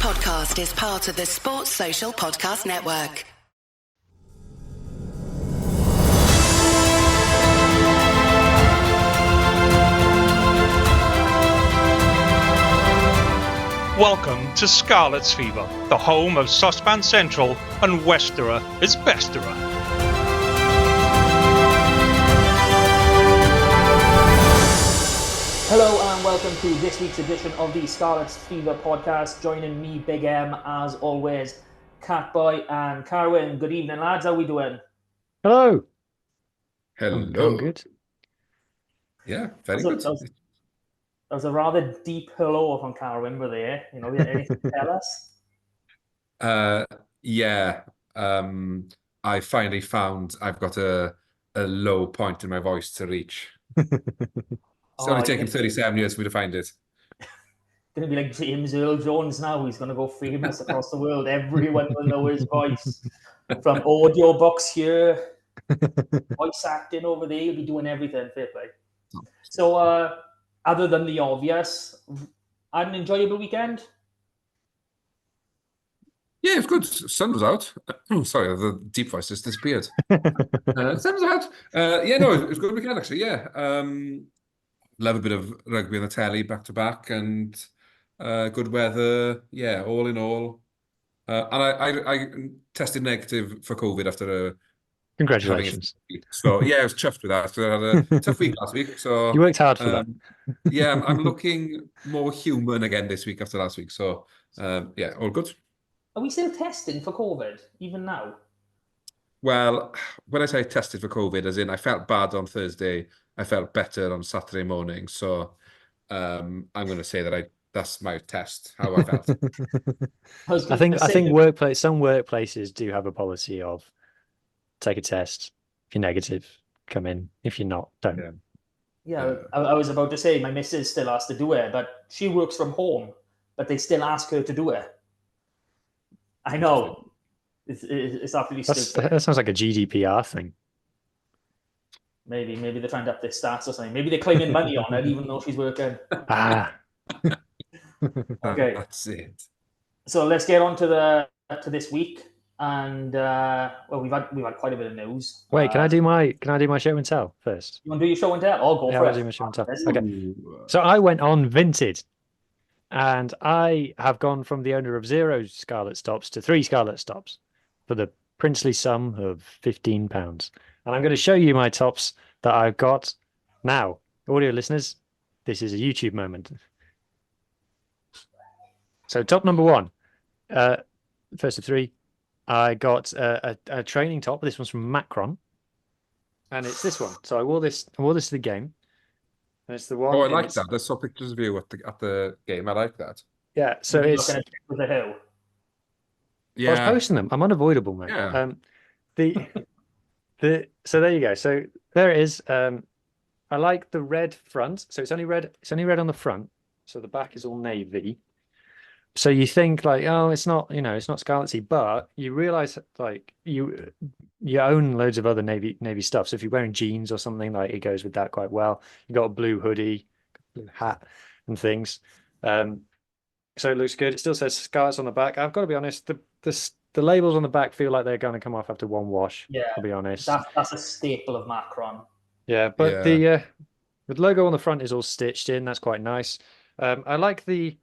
podcast is part of the Sports Social Podcast Network. Welcome to Scarlet's Fever, the home of Saucepan Central and Westerer is Besterer. Hello and welcome to this week's edition of the Scarlet's Fever podcast. Joining me, Big M, as always, Catboy and Carwin. Good evening, lads. How are we doing? Hello. Hello. I'm good. Yeah, very good. That was a rather deep hello from Carwin, were there? You know, anything to tell us? I finally found I've got a low point in my voice to reach. It's only taken 37 years for me to find it. Going to be like James Earl Jones now. He's going to go famous across the world. Everyone will know his voice. From audio books here, voice acting over there, he'll be doing everything. Fair play. So, other than the obvious, had an enjoyable weekend? Yeah, it's good. Sun was out. Sorry, the deep voice just disappeared. Sun was out. It was a good weekend actually. Yeah. Love a bit of rugby on the telly back to back and good weather. Yeah, all in all. And I tested negative for COVID after Congratulations. So yeah, I was chuffed with that. So I had a tough week last week. So You worked hard for that. Yeah, I'm looking more human again this week after last week. So yeah, all good. Are we still testing for COVID, even now? Well, when I say tested for COVID, as in I felt bad on Thursday, I felt better on Saturday morning. So I'm going to say that that's my test, how I felt. I think some workplaces do have a policy of take a test. If you're negative, come in. If you're not, don't. Yeah, I was about to say my missus still has to do it, but she works from home, but they still ask her to do it. I know. It's absolutely stupid. That sounds like a GDPR thing. Maybe they're trying to up their stats or something. Maybe they're claiming money on it, even though she's working. Okay. That's it. So let's get on to this week, and we've had quite a bit of news. Wait, can I do my show and tell first? You want to do your show and tell? I'll go for it. I'll do my show and tell. Okay. So I went on Vinted, and I have gone from the owner of 0 Scarlet Stops to 3 Scarlet Stops for the princely sum of £15. And I'm going to show you my tops that I've got now. Audio listeners, this is a YouTube moment. So top number 1, first of 3, I got a training top. This one's from Macron, and it's this one. So I wore this to the game, and it's the one. Oh, I like that. I saw pictures of you at the game. I like that. Yeah. So it's with the hill. Yeah. I was posting them. I'm unavoidable, man. Yeah. So there you go. So there it is. I like the red front. So it's only red. It's only red on the front. So the back is all navy. So you think like, oh, it's not Scarletsy, but you realize like you own loads of other navy stuff. So if you're wearing jeans or something, like it goes with that quite well. You got a blue hoodie, blue hat, and things. So it looks good. It still says Scarlets on the back. I've got to be honest. The labels on the back feel like they're going to come off after one wash. Yeah, I'll be honest. That's a staple of Macron. Yeah, but the logo on the front is all stitched in. That's quite nice. I like the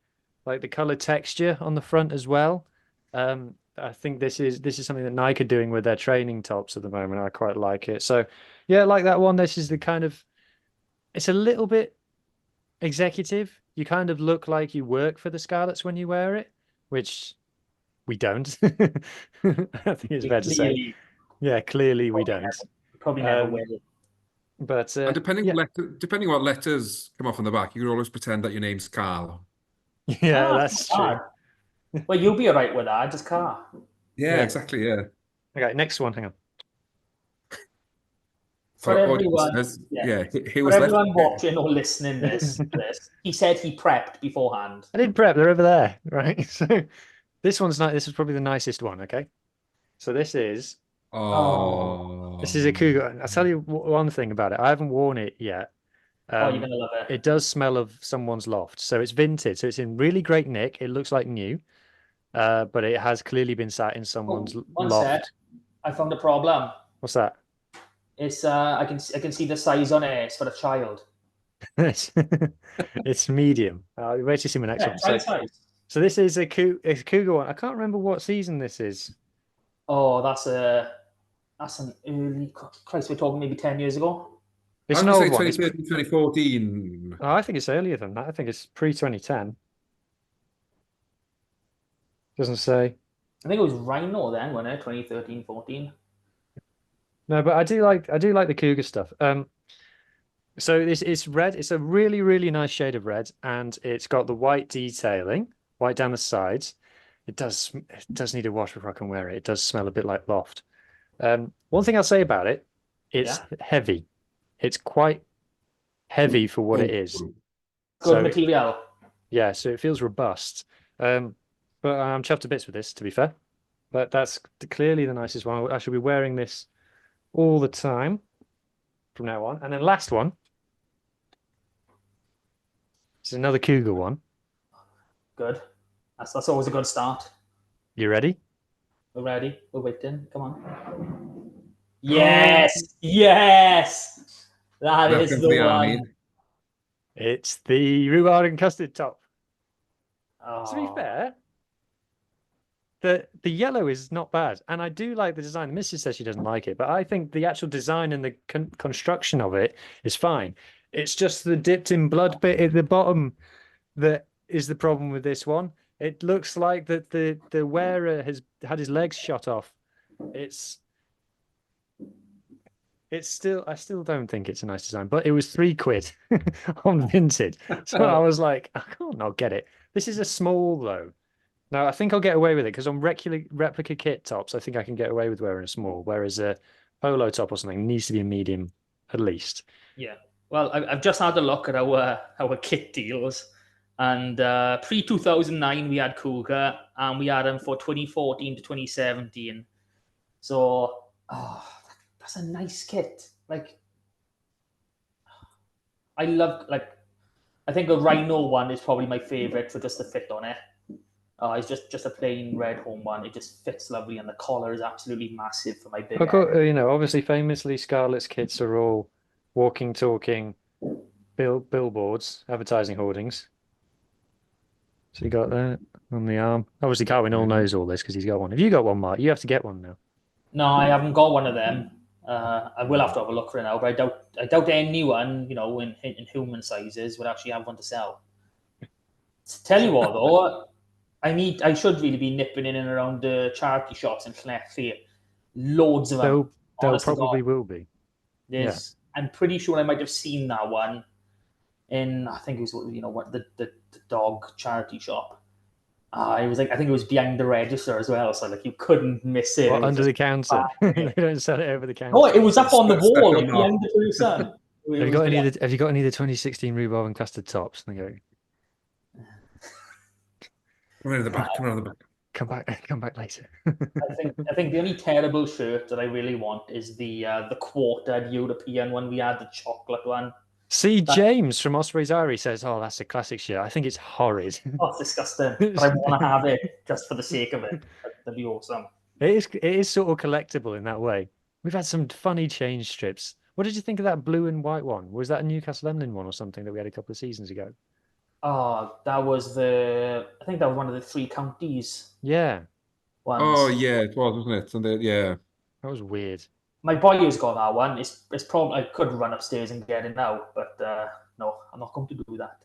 color texture on the front as well. I think this is something that Nike are doing with their training tops at the moment. I quite like it. So yeah, I like that one. This is the kind of, it's a little bit executive. You kind of look like you work for the Scarlets when you wear it, which we don't. I think it's fair to say. Yeah, clearly we don't. Probably never wear it. But and depending what letters come off on the back, you can always pretend that your name's Carl. Yeah, that's true. Well, you'll be all right with that, just Carl. Yeah, exactly. Yeah. Okay, next one. Hang on. For everyone, everyone watching or listening this, he said he prepped beforehand. I did prep. They're over there, right? So this one's not. This is probably the nicest one. Okay, so this is. This is a Cougar. I'll tell you one thing about it. I haven't worn it yet. You're gonna love it. It does smell of someone's loft. So it's vintage. So it's in really great nick. It looks like new. but it has clearly been sat in someone's One sec. loft. I found a problem. What's that? It's I can see the size on it. It's for a child. It's medium. Wait to see my next Yeah, one. child size. So this is a cougar one. I can't remember what season this is. Oh, that's an early. Christ, we're talking maybe 10 years ago. It's I'm an going old to one. say 2013, 2014. Oh, I think it's earlier than that. I think it's pre-2010. Doesn't say. I think it was Rhino then, wasn't it? 2013, 14. No, but I do like the cougar stuff. So it's red. It's a really, really nice shade of red, and it's got the white detailing, white down the sides. It does need a wash before I can wear it. It does smell a bit like loft. One thing I'll say about it, it's heavy. It's quite heavy for what it is. Good material. Yeah, so it feels robust. But I'm chuffed to bits with this, to be fair. But that's clearly the nicest one. I should be wearing this all the time from now on. And then last one. This is another cougar one. Good. That's always a good start. You ready? We're ready. We're waiting. Come on. Yes! Yes! That is Welcome the to the one. army. It's the rhubarb and custard top. Oh. To be fair, the yellow is not bad, and I do like the design. The missus says she doesn't like it, but I think the actual design and the construction of it is fine. It's just the dipped in blood bit at the bottom that is the problem with this one. It looks like that the wearer has had his legs shot off. It's still, I still don't think it's a nice design, but it was £3 on Vinted. So I was like, I can't not get it. This is a small though. No, I think I'll get away with it because on replica kit tops, I think I can get away with wearing a small, whereas a polo top or something needs to be a medium at least. Yeah. Well, I've just had a look at our kit deals, and pre-2009 we had Cougar, and we had them for 2014 to 2017. So, that's a nice kit. Like, I think a Rhino one is probably my favorite for just the fit on it. It's just a plain red home one. It just fits lovely, and the collar is absolutely massive for my big head. Obviously, famously, Scarlett's kits are all walking, talking billboards, advertising hoardings. So you got that on the arm. Obviously, Carwin all knows all this because he's got one. Have you got one, Mark? You have to get one now. No, I haven't got one of them. I will have to have a look for it now, but I doubt anyone, in human sizes would actually have one to sell. Tell you what, though, I should really be nipping in and around the charity shops in Llanelli. Loads of them. There probably will be. Yes, yeah. I'm pretty sure I might have seen that one in, I think it was the dog charity shop. I think it was behind the register as well, so you couldn't miss it. Under the counter. They don't sell it over the counter. Oh, it was up on the wall, behind the person. Have you got any of the 2016 rhubarb and custard tops? And they go, Come out of the back. Come back later. I think the only terrible shirt that I really want is the quartered European one we had, the chocolate one. See, James from Osprey's Diary says, "Oh, that's a classic shirt." I think it's horrid. Oh, it's disgusting. But I want to have it just for the sake of it. That'd be awesome. It is sort of collectible in that way. We've had some funny change strips. What did you think of that blue and white one? Was that a Newcastle Emlyn one or something that we had a couple of seasons ago? Oh, I think that was one of the 3 counties. Yeah. Ones. Oh, yeah, it was, wasn't it? Yeah. That was weird. My boy has got that one. It's probably, I could run upstairs and get it now, but no, I'm not going to do that.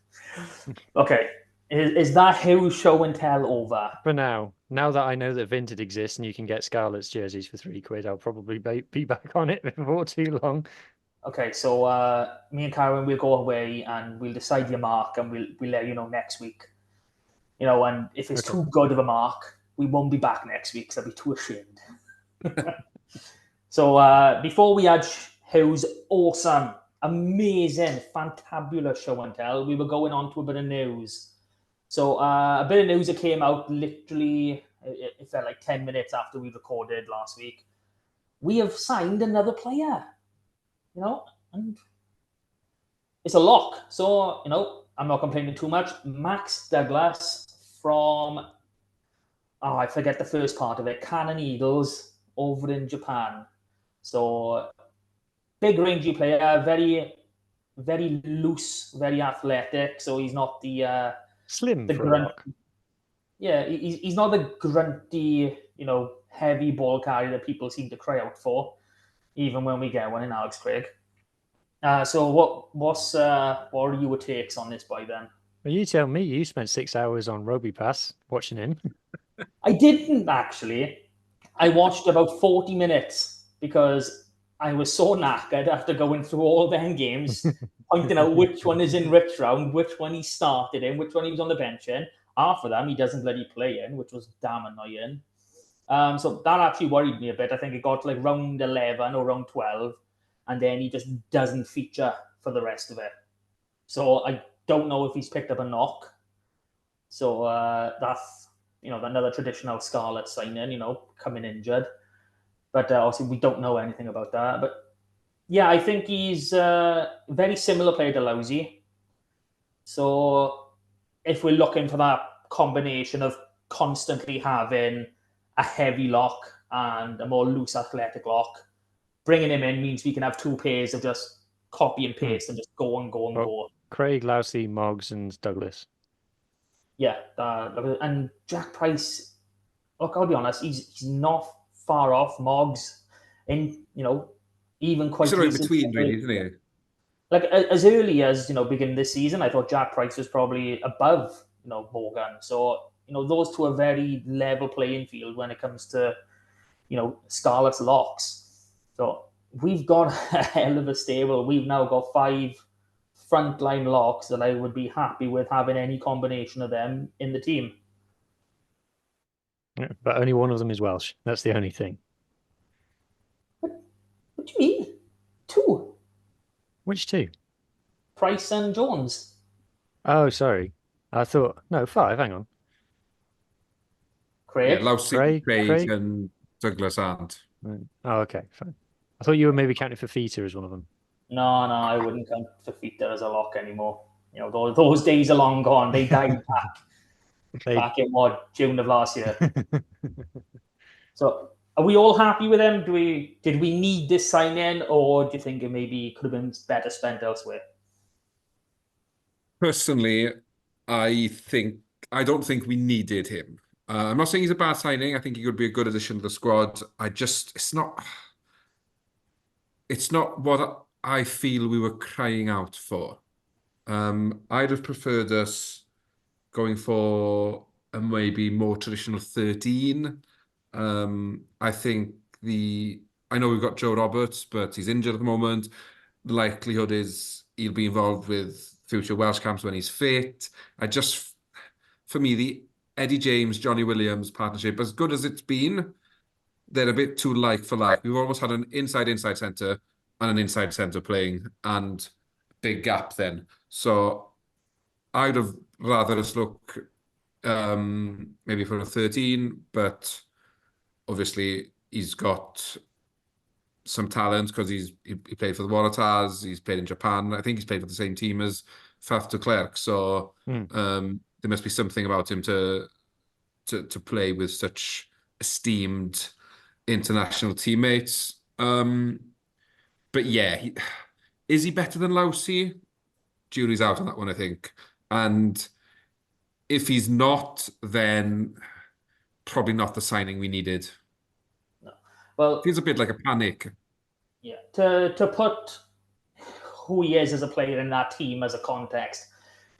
Okay. Is that Hughes show and tell over? For now. Now that I know that Vinted exists and you can get Scarlett's jerseys for £3, I'll probably be back on it before too long. Okay, so me and Karen will go away and we'll decide your mark and we'll let you know next week. And if it's too good of a mark, we won't be back next week because I'll be too ashamed. So before we had Hughes' awesome, amazing, fantabulous show and tell, we were going on to a bit of news. So a bit of news that came out literally, it felt like 10 minutes after we recorded last week. We have signed another player. And it's a lock. So, I'm not complaining too much. Max Douglas from I forget the first part of it. Cannon Eagles over in Japan. So big rangy player, very, very loose, very athletic. So he's not the Slim the for a grunt. lock. Yeah, he's not the grunty, heavy ball carrier that people seem to cry out for, even when we get one in Alex Craig. So what are your takes on this boy then? Well, you tell me. You spent 6 hours on Roby Pass watching him. I didn't actually. I watched about 40 minutes because I was so knackered after going through all them games, pointing out which one is in Rich round, which one he started in, which one he was on the bench in. Half of them he doesn't bloody play in, which was damn annoying. So that actually worried me a bit. I think it got to like round 11 or round 12, and then he just doesn't feature for the rest of it. So I don't know if he's picked up a knock. So that's another traditional Scarlet signing, coming injured. But obviously we don't know anything about that. But yeah, I think he's very similar player to Lousy. So if we're looking for that combination of constantly having a heavy lock and a more loose athletic lock, bringing him in means we can have two pairs of just copy and paste and just go and go and go. Craig, Lousy, Moggs, and Douglas. Yeah, and Jack Price. Look, I'll be honest, he's not far off Moggs, in even quite sort of in between, really, isn't he? Like as early as beginning this season, I thought Jack Price was probably above Morgan. So those two are very level playing field when it comes to Scarlet's locks. So we've got a hell of a stable. We've now got 5 frontline locks that I would be happy with having any combination of them in the team. Yeah, but only one of them is Welsh. That's the only thing. What do you mean? 2? Which 2? Price and Jones. Oh, sorry. I thought, no, 5. Hang on. Craig. Yeah, Lousy, Craig, and Douglas aren't. Oh, okay, fine. I thought you were maybe counting for Fita as one of them. No, I wouldn't count Fafita as a lock anymore. Those days are long gone. They died back in June of last year. So are we all happy with them? Did we need this sign-in, or do you think it maybe could have been better spent elsewhere? Personally, I don't think we needed him. I'm not saying he's a bad signing. I think he could be a good addition to the squad. It's not what I feel we were crying out for. I'd have preferred us going for a maybe more traditional 13. I think I know we've got Joe Roberts, but he's injured at the moment. The likelihood is he'll be involved with future Welsh camps when he's fit. For me, the Eddie James, Johnny Williams partnership, as good as it's been, they're a bit too like for like. We've almost had an inside centre and an inside centre playing, and big gap then. So I'd have rather us look maybe for a 13, but obviously he's got some talent because he played for the Waratahs, he's played in Japan. I think he's played for the same team as Faf de Klerk. So there must be something about him to play with such esteemed international teammates. But yeah, is he better than Lousy? Jury's out on that one, I think. And if he's not, then probably not the signing we needed. No. Well, feels a bit like a panic. Yeah. To put who he is as a player in that team as a context,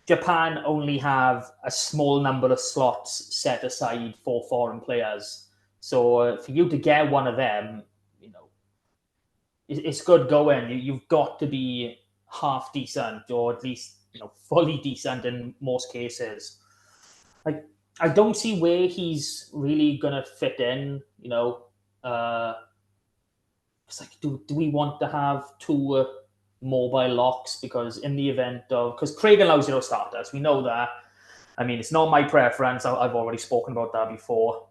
Japan only have a small number of slots set aside for foreign players. So for you to get one of them, it's good going. You've got to be half decent, or at least fully decent in most cases. Like, I don't see where he's really gonna fit in. It's like, do we want to have 2 mobile locks? Because in the event of, because Craig and Lousy are starters, we know that. I mean, it's not my preference. I've already spoken about that before.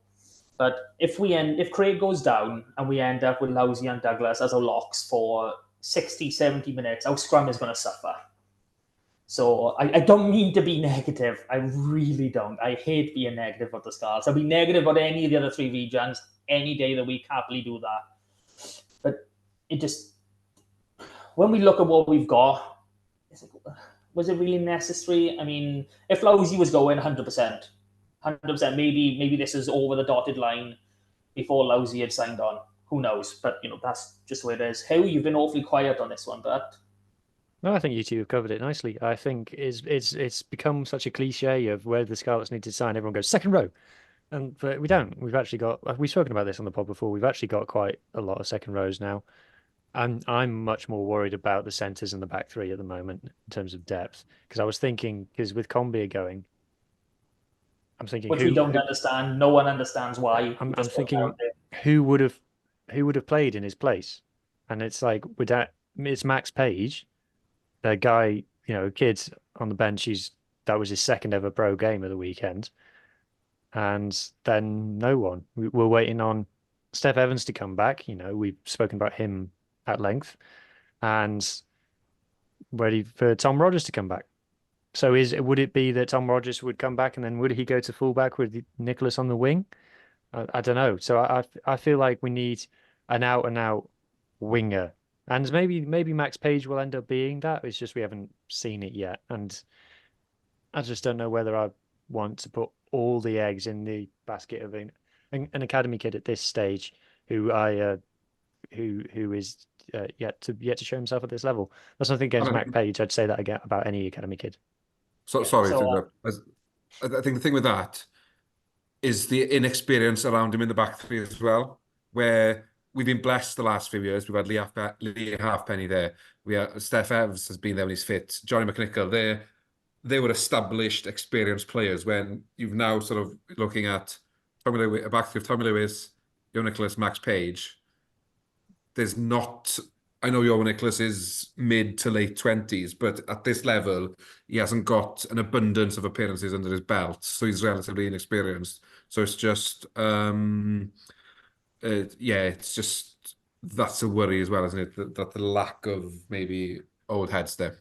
But if Craig goes down and we end up with Lousy and Douglas as our locks for 60, 70 minutes, our scrum is going to suffer. So I don't mean to be negative. I really don't. I hate being negative about the Scarlets. I'll be negative about any of the other 3 regions any day of the week. Happily do that. But it just, when we look at what we've got, was it really necessary? I mean, if Lowsy was going 100%, maybe this is over the dotted line before Lowsy had signed on. Who knows? But, that's just the way it is. How you've been awfully quiet on this one, but... No, I think you two have covered it nicely. I think it's become such a cliche of where the Scarlets need to sign. Everyone goes second row, but we don't. We've spoken about this on the pod before. We've actually got quite a lot of second rows now. I'm much more worried about the centres and the back three at the moment in terms of depth, because I was thinking, because with Combia going, I'm thinking which we don't understand. No one understands why. I'm thinking who would have played in his place, and it's like it's Max Page. The guy, kids on the bench, that was his second ever pro game of the weekend. And then no one. We're waiting on Steph Evans to come back. We've spoken about him at length. And ready for Tom Rogers to come back. So would it be that Tom Rogers would come back and then would he go to fullback with Nicholas on the wing? I don't know. So I feel like we need an out-and-out winger. And maybe Max Page will end up being that. It's just we haven't seen it yet. And I just don't know whether I want to put all the eggs in the basket of an academy kid at this stage who is yet to show himself at this level. That's nothing against Max Page. I'd say that again about any academy kid. Sorry to interrupt. I think the thing with that is the inexperience around him in the back three as well, where we've been blessed the last few years. We've had Lee Halfpenny there. Steph Evans has been there when he's fit. Johnny McNichol, they were established, experienced players. When you've now sort of looking at a back three of Tommy Lewis, Joe Nicholas, Max Page. There's not. I know Joe Nicholas is mid to late 20s, but at this level, he hasn't got an abundance of appearances under his belt, so he's relatively inexperienced. So it's just. It's just that's a worry as well, isn't it? That the lack of maybe old heads there.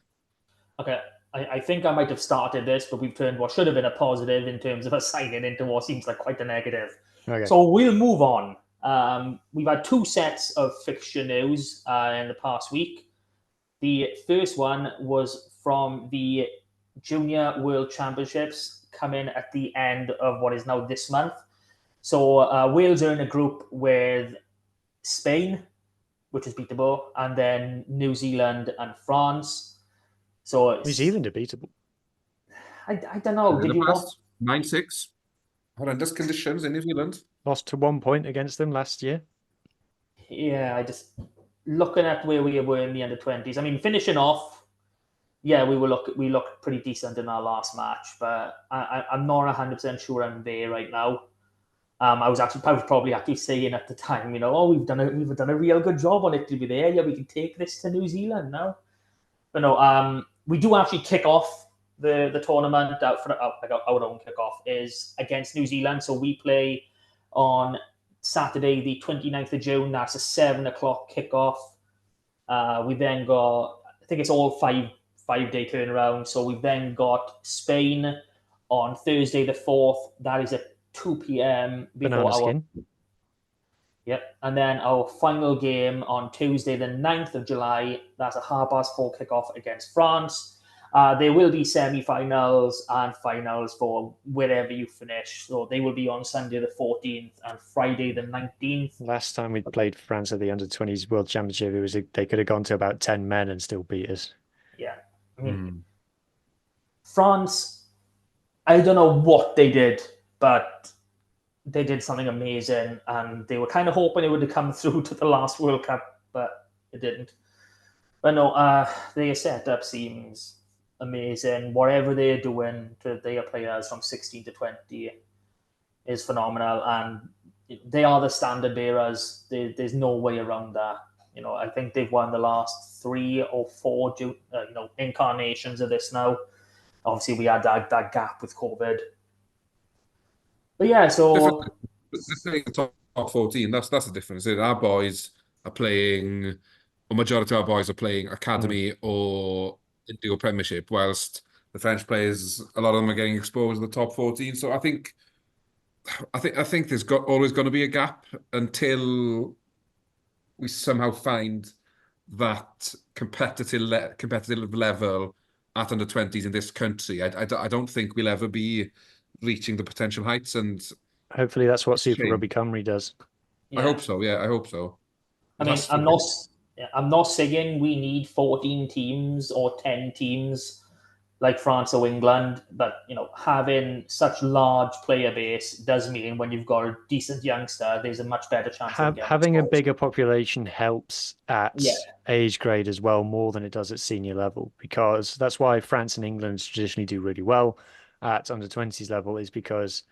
Okay, I think I might have started this, but we've turned what should have been a positive in terms of a signing into what seems like quite a negative. Okay. So we'll move on. We've had 2 sets of fixture news in the past week. The first one was from the Junior World Championships coming at the end of what is now this month. So Wales are in a group with Spain, which is beatable, and then New Zealand and France. So New Zealand are beatable. I don't know. Did you want 9-6? Horrendous conditions in New Zealand. Lost to 1 point against them last year. Yeah, I just looking at where we were in the under-20s. I mean, finishing off, yeah, we looked pretty decent in our last match, but I'm not 100% sure I'm there right now. I was probably actually saying at the time, we've done a real good job on it to be there. Yeah, we can take this to New Zealand now. But no, we do actually kick off the tournament out for our own kickoff is against New Zealand. So we play on Saturday, the 29th of June. That's a 7:00 kickoff. We then got, I think it's all five-day turnaround. So we've then got Spain on Thursday the 4th. That is at 2 p.m. Banana skin. Yep. And then our final game on Tuesday, the 9th of July, that's a 4:30 kickoff against France. There will be semi-finals and finals for wherever you finish. So they will be on Sunday the 14th and Friday the 19th. Last time we played France at the Under-20s World Championship, they could have gone to about 10 men and still beat us. Yeah. I mean, France, I don't know what they did, but they did something amazing, and they were kind of hoping it would have come through to the last World Cup, but it didn't. But no, their setup seems amazing. Whatever they're doing to their players from 16 to 20 is phenomenal, and they are the standard bearers. There's no way around that. I think they've won the last 3 or 4 incarnations of this now. Obviously, we had that gap with COVID. But yeah, so top 14. That's the difference. Our boys are playing, or majority of our boys are playing academy or into a Premiership, whilst the French players, a lot of them are getting exposed to the top 14. So I think there's always going to be a gap until we somehow find that competitive level at under 20s in this country. I don't think we'll ever be reaching the potential heights, and hopefully that's what Super shame. Rugby Cymru does. I hope so. Yeah, I hope so. I mean, I'm not saying we need 14 teams or 10 teams like France or England, but having such large player base does mean when you've got a decent youngster, there's a much better chance of getting having a exposed. bigger population helps at age grade as well, more than it does at senior level, because that's why France and England traditionally do really well at under 20s level, is because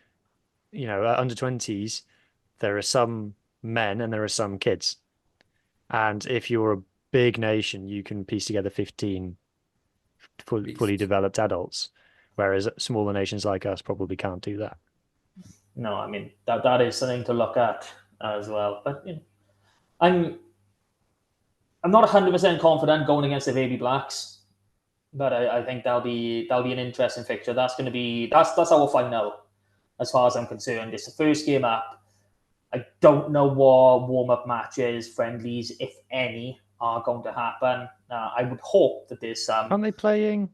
at under 20s there are some men and there are some kids, and if you're a big nation you can piece together 15 fully developed adults, whereas smaller nations like us probably can't do that. No, I mean that is something to look at as well. But I'm not 100% confident going against the Baby Blacks, but I think that'll be an interesting fixture. That's our final, as far as I'm concerned. It's the first game up. I don't know what warm-up matches, friendlies, if any, are going to happen. I would hope that there's some. Aren't they playing?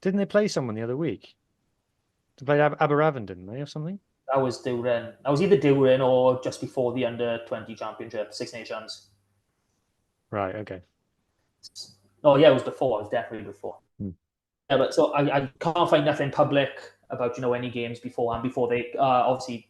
Didn't they play someone the other week? They played Aberavon, didn't they, or something? That was during. That was either during or just before the under-20 championship, Six Nations. Right. Okay. Oh yeah, it was before. It was definitely before. Hmm. Yeah, but so I can't find nothing public about any games before they obviously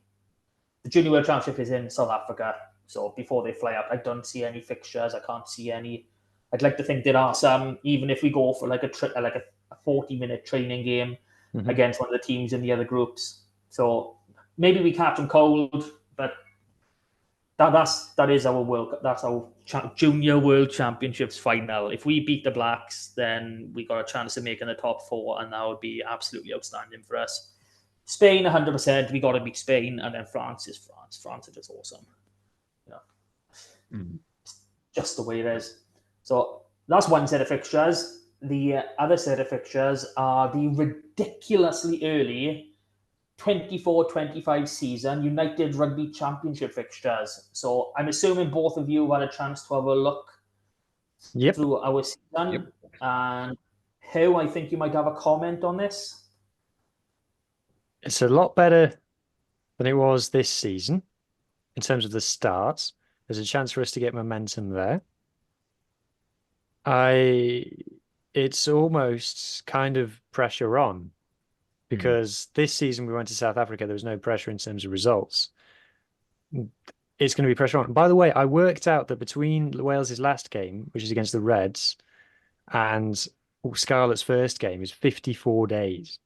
the Junior World Championship is in South Africa. So before they fly up, I don't see any fixtures. I can't see any. I'd like to think there are some, even if we go for like a 40-minute training game against one of the teams in the other groups. So maybe we catch them cold, but that is our Junior World Championships final. If we beat the Blacks, then we got a chance of making the top 4, and that would be absolutely outstanding for us. Spain, 100%. We got to beat Spain, and then France is France. France is just awesome. Just the way it is. So that's one set of fixtures. The other set of fixtures are the ridiculously early 24-25 season United Rugby Championship fixtures. So I'm assuming both of you had a chance to have a look through our season. Yep. And Hugh, I think you might have a comment on this. It's a lot better than it was this season in terms of the starts. There's a chance for us to get momentum there. It's almost kind of pressure on, because this season we went to South Africa. There was no pressure in terms of results. It's going to be pressure on. By the way, I worked out that between Wales's last game, which is against the Reds, and Scarlet's first game is 54 days.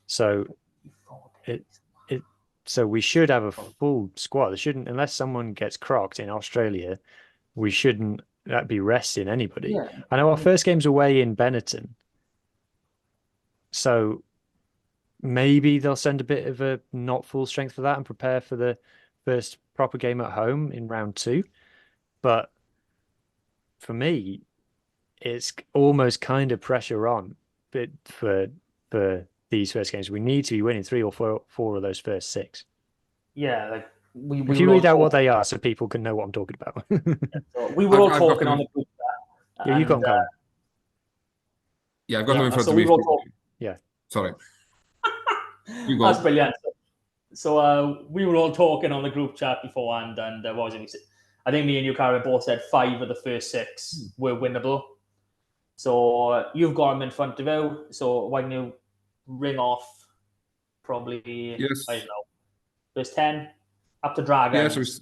So so we should have a full squad. There shouldn't, unless someone gets crocked in Australia, we shouldn't be resting anybody. Yeah. I know our first game's away in Benetton, so maybe they'll send a bit of a not full strength for that and prepare for the first proper game at home in round 2. But for me, it's almost kind of pressure on for these first games. We need to be winning 3 or 4 of those first 6. Yeah, like we if you read out what they are, so people can know what I'm talking about. So we were all talking on the group chat. Yeah, you've got them. Yeah, I've got them in front of me. Yeah. Sorry. That's brilliant. So we were all talking on the group chat beforehand, and what was it? I think me and you, Karen, both said 5 of the first 6 were winnable. So you've got them in front of you. So why don't you ring off probably, yes. I don't know, there's 10 up to Dragons.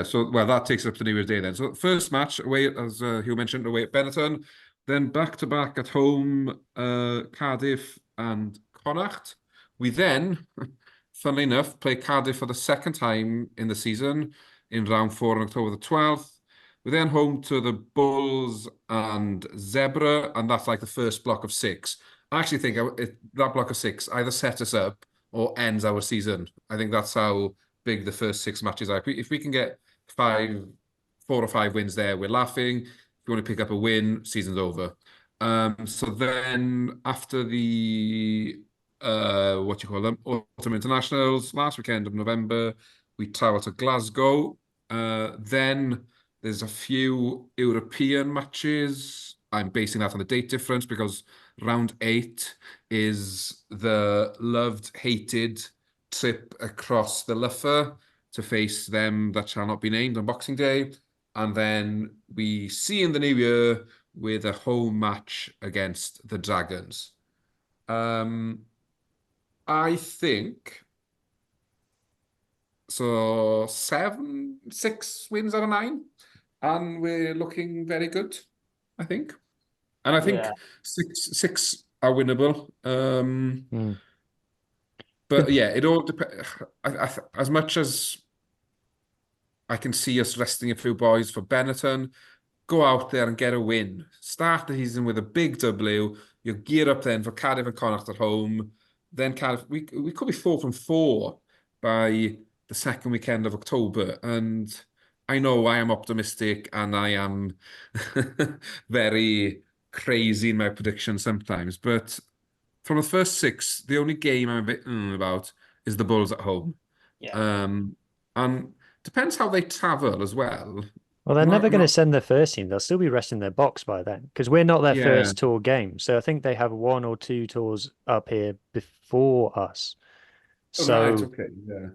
So that takes up to New Year's Day then. So first match away, as Hugh mentioned, away at Benetton, then back-to-back at home, Cardiff and Connacht. We then, funnily enough, play Cardiff for the second time in the season in round 4 on October the 12th. We're then home to the Bulls and Zebra, and that's like the first block of 6. I actually think that block of 6 either set us up or ends our season. I think that's how big the first 6 matches are. If we can get 4 or 5 wins there, we're laughing. If you want to pick up a win, season's over. So then after the Autumn Internationals last weekend of November, we travel to Glasgow. Then there's a few European matches. I'm basing that on the date difference because round 8 is the loved, hated trip across the Lougher to face them that shall not be named on Boxing Day. And then we see in the new year with a home match against the Dragons. I think so 6 wins out of 9, and we're looking very good, I think. And I think six are winnable. But yeah, it all depends. As much as I can see us resting a few boys for Benetton, go out there and get a win. Start the season with a big W. You gear up then for Cardiff and Connacht at home. Then Cardiff, we could be 4 from 4 by the second weekend of October. And I know I am optimistic and I am very crazy in my predictions sometimes. But from the first 6, the only game I'm a bit about is the Bulls at home. Yeah. And depends how they travel as well. Well, they're never going to send their first team. They'll still be resting their box by then because we're not their first tour game. So I think they have 1 or 2 tours up here before us. So okay. Yeah.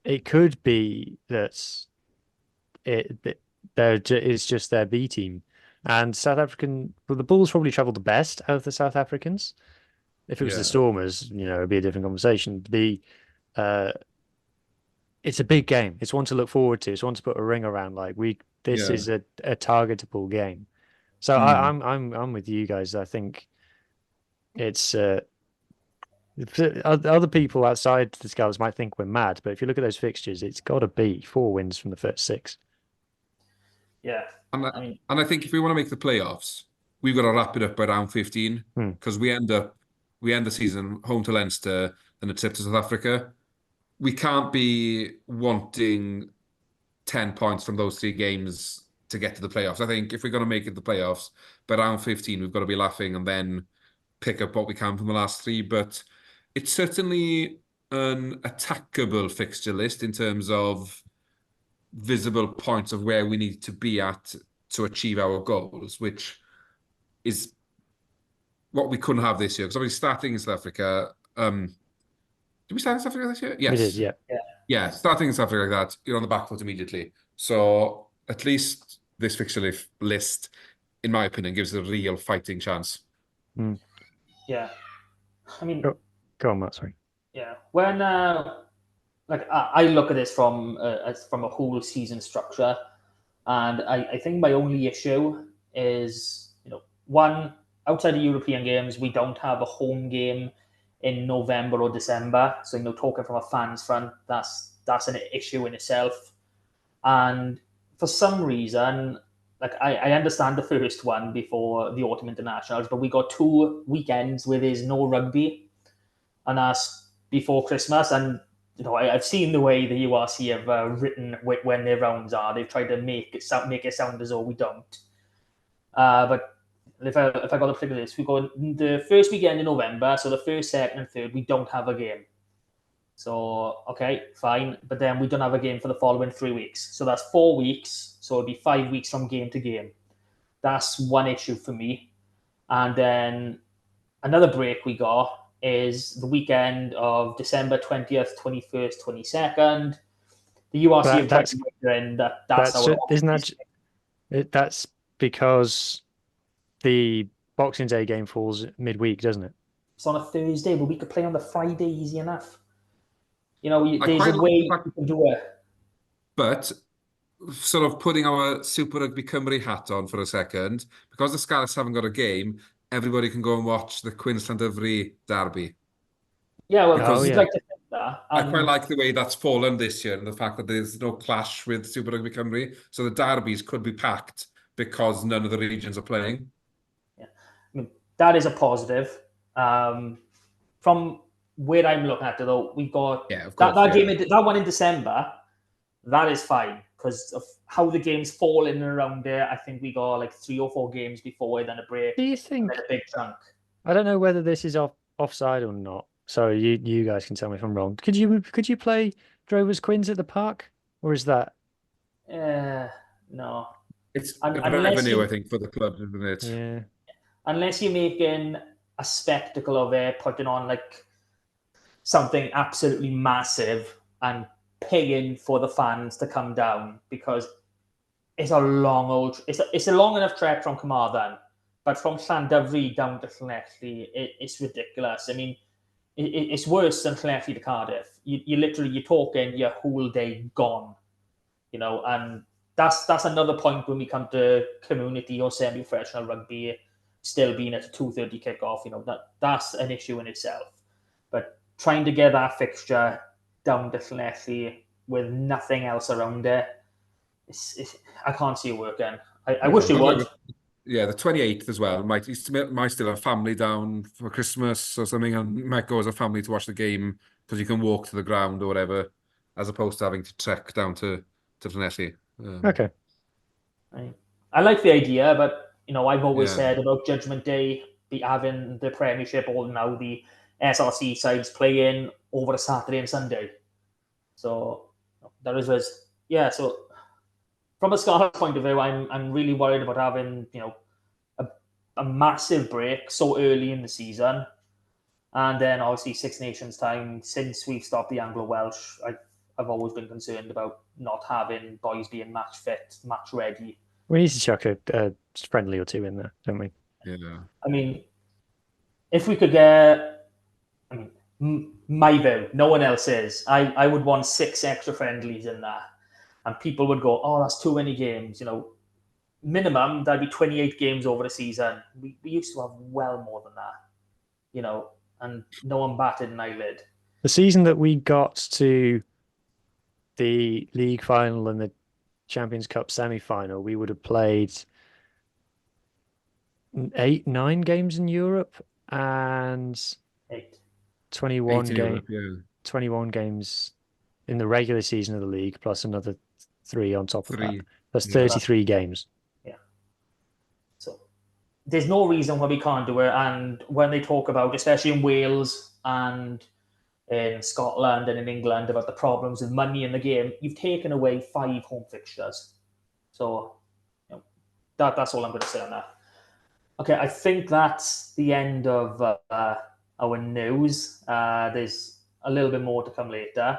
It could be that it's just their B team. And South African, well, the Bulls probably travelled the best out of the South Africans. If it was the Stormers, it'd be a different conversation. It's a big game. It's one to look forward to. It's one to put a ring around. This is a targetable game. So I'm with you guys. I think it's other people outside the Scouts might think we're mad, but if you look at those fixtures, it's got to be 4 wins from the first 6. Yeah, and I think if we want to make the playoffs, we've got to wrap it up by round 15 because we end the season home to Leinster, then a trip to South Africa. We can't be wanting 10 points from those 3 games to get to the playoffs. I think if we're going to make it the playoffs, by round 15, we've got to be laughing and then pick up what we can from the last 3. But it's certainly an attackable fixture list in terms of visible points of where we need to be at to achieve our goals, which is what we couldn't have this year. Because obviously starting in South Africa... did we start in South Africa this year? Yes. We did, yeah. Yeah, starting in South Africa like that, you're on the back foot immediately. So at least this fixture list, in my opinion, gives a real fighting chance. Yeah. I mean... Go on, Matt, sorry. Yeah. When, I look at this from a whole season structure, and I think my only issue is, one, outside of European games, we don't have a home game in November or December. So, talking from a fans front, that's an issue in itself. And for some reason, I understand the first one before the Autumn Internationals, but we got 2 weekends where there's no rugby, and that's before Christmas. And, I've seen the way the URC have written when their rounds are. They've tried to make it sound as though we don't. But if I got to figure this, we got the first weekend in November, so the 1st, 2nd, and 3rd, we don't have a game. So, okay, fine. But then we don't have a game for the following 3 weeks. So that's 4 weeks. So it'd be 5 weeks from game to game. That's one issue for me. And then another break we got is the weekend of December 20th, 21st, 22nd. The URC that's because the Boxing Day game falls midweek, doesn't it? It's on a Thursday, but we could play on the Friday easy enough. There's a way you can do it. But sort of putting our Super Rugby Cymru hat on for a second, because the Scarlets haven't got a game, everybody can go and watch the Queensland Dyfry derby. Yeah, well, you'd like to think that. I quite like the way that's fallen this year and the fact that there's no clash with Super Rugby Cymru. So the derbies could be packed because none of the regions are playing. Yeah, that is a positive. From where I'm looking at it, though, we got that one in December. That is fine. because of how the games fall in and around there. I think we got like 3 or 4 games before then a break, Do you and think? then a big chunk. I don't know whether this is offside or not. Sorry, you guys can tell me if I'm wrong. Could you play Drovers Quins at the park, or is that? No. It's Un- a unless revenue, you- I think, for the club, isn't it? Yeah. Unless you're making a spectacle of it, putting on like something absolutely massive and paying for the fans to come down, because it's a long enough trek from Carmarthen, but from Llandyfri down to Llanelli, it's ridiculous. I mean, it's worse than Llanelli to Cardiff. You're talking your whole day gone, and that's another point when we come to community or semi-professional rugby still being at a 2:30 kickoff. That's an issue in itself. But trying to get that fixture down to Llanelli with nothing else around it, I can't see it working. I wish it would. Yeah, the 28th as well. Might still have family down for Christmas or something, and might go as a family to watch the game because you can walk to the ground or whatever, as opposed to having to trek down to Llanelli. Okay. I like the idea, but I've always said about Judgment Day, having the Premiership or now the SRC sides playing over a Saturday and Sunday. So there is this. Yeah, so from a Scarlet point of view, I'm really worried about having a massive break so early in the season, and then obviously Six Nations time. Since we've stopped the Anglo Welsh, I've always been concerned about not having boys being match fit, match ready. We need to chuck a friendly or two in there, don't we? Yeah. I mean, if we could get, my view, no one else is. I would want 6 extra friendlies in there. And people would go, oh, that's too many games. Minimum, that'd be 28 games over the season. We used to have well more than that, and no one batted an eyelid. The season that we got to the league final and the Champions Cup semi-final, we would have played 8-9 games in Europe and 21 games in the regular season of the league, plus another 3 on top of that. That's 33 games. Yeah. So there's no reason why we can't do it. And when they talk about, especially in Wales and in Scotland and in England, about the problems with money in the game, you've taken away 5 home fixtures. So that's all I'm going to say on that. Okay, I think that's the end of our news. There's a little bit more to come later.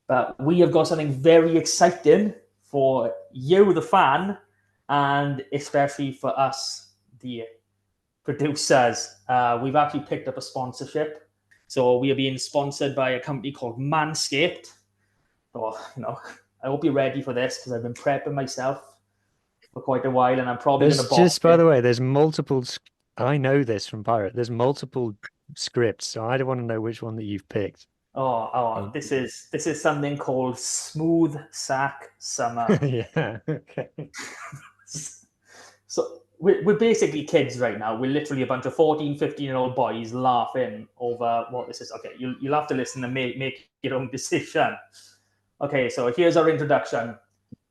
But we have got something very exciting for you, the fan, and especially for us, the producers. We've actually picked up a sponsorship. So we are being sponsored by a company called Manscaped. So, I hope you're ready for this, because I've been prepping myself for quite a while, and I'm probably going to box just, by the way, there's multiple. I know this from Pirate. There's multiple scripts, so I don't want to know which one that you've picked. Oh, this is something called Smooth Sack Summer. Yeah, okay. So we're basically kids right now. We're literally a bunch of 14, 15-year-old boys laughing over what this is. Okay, you'll have to listen and make your own decision. Okay, so here's our introduction.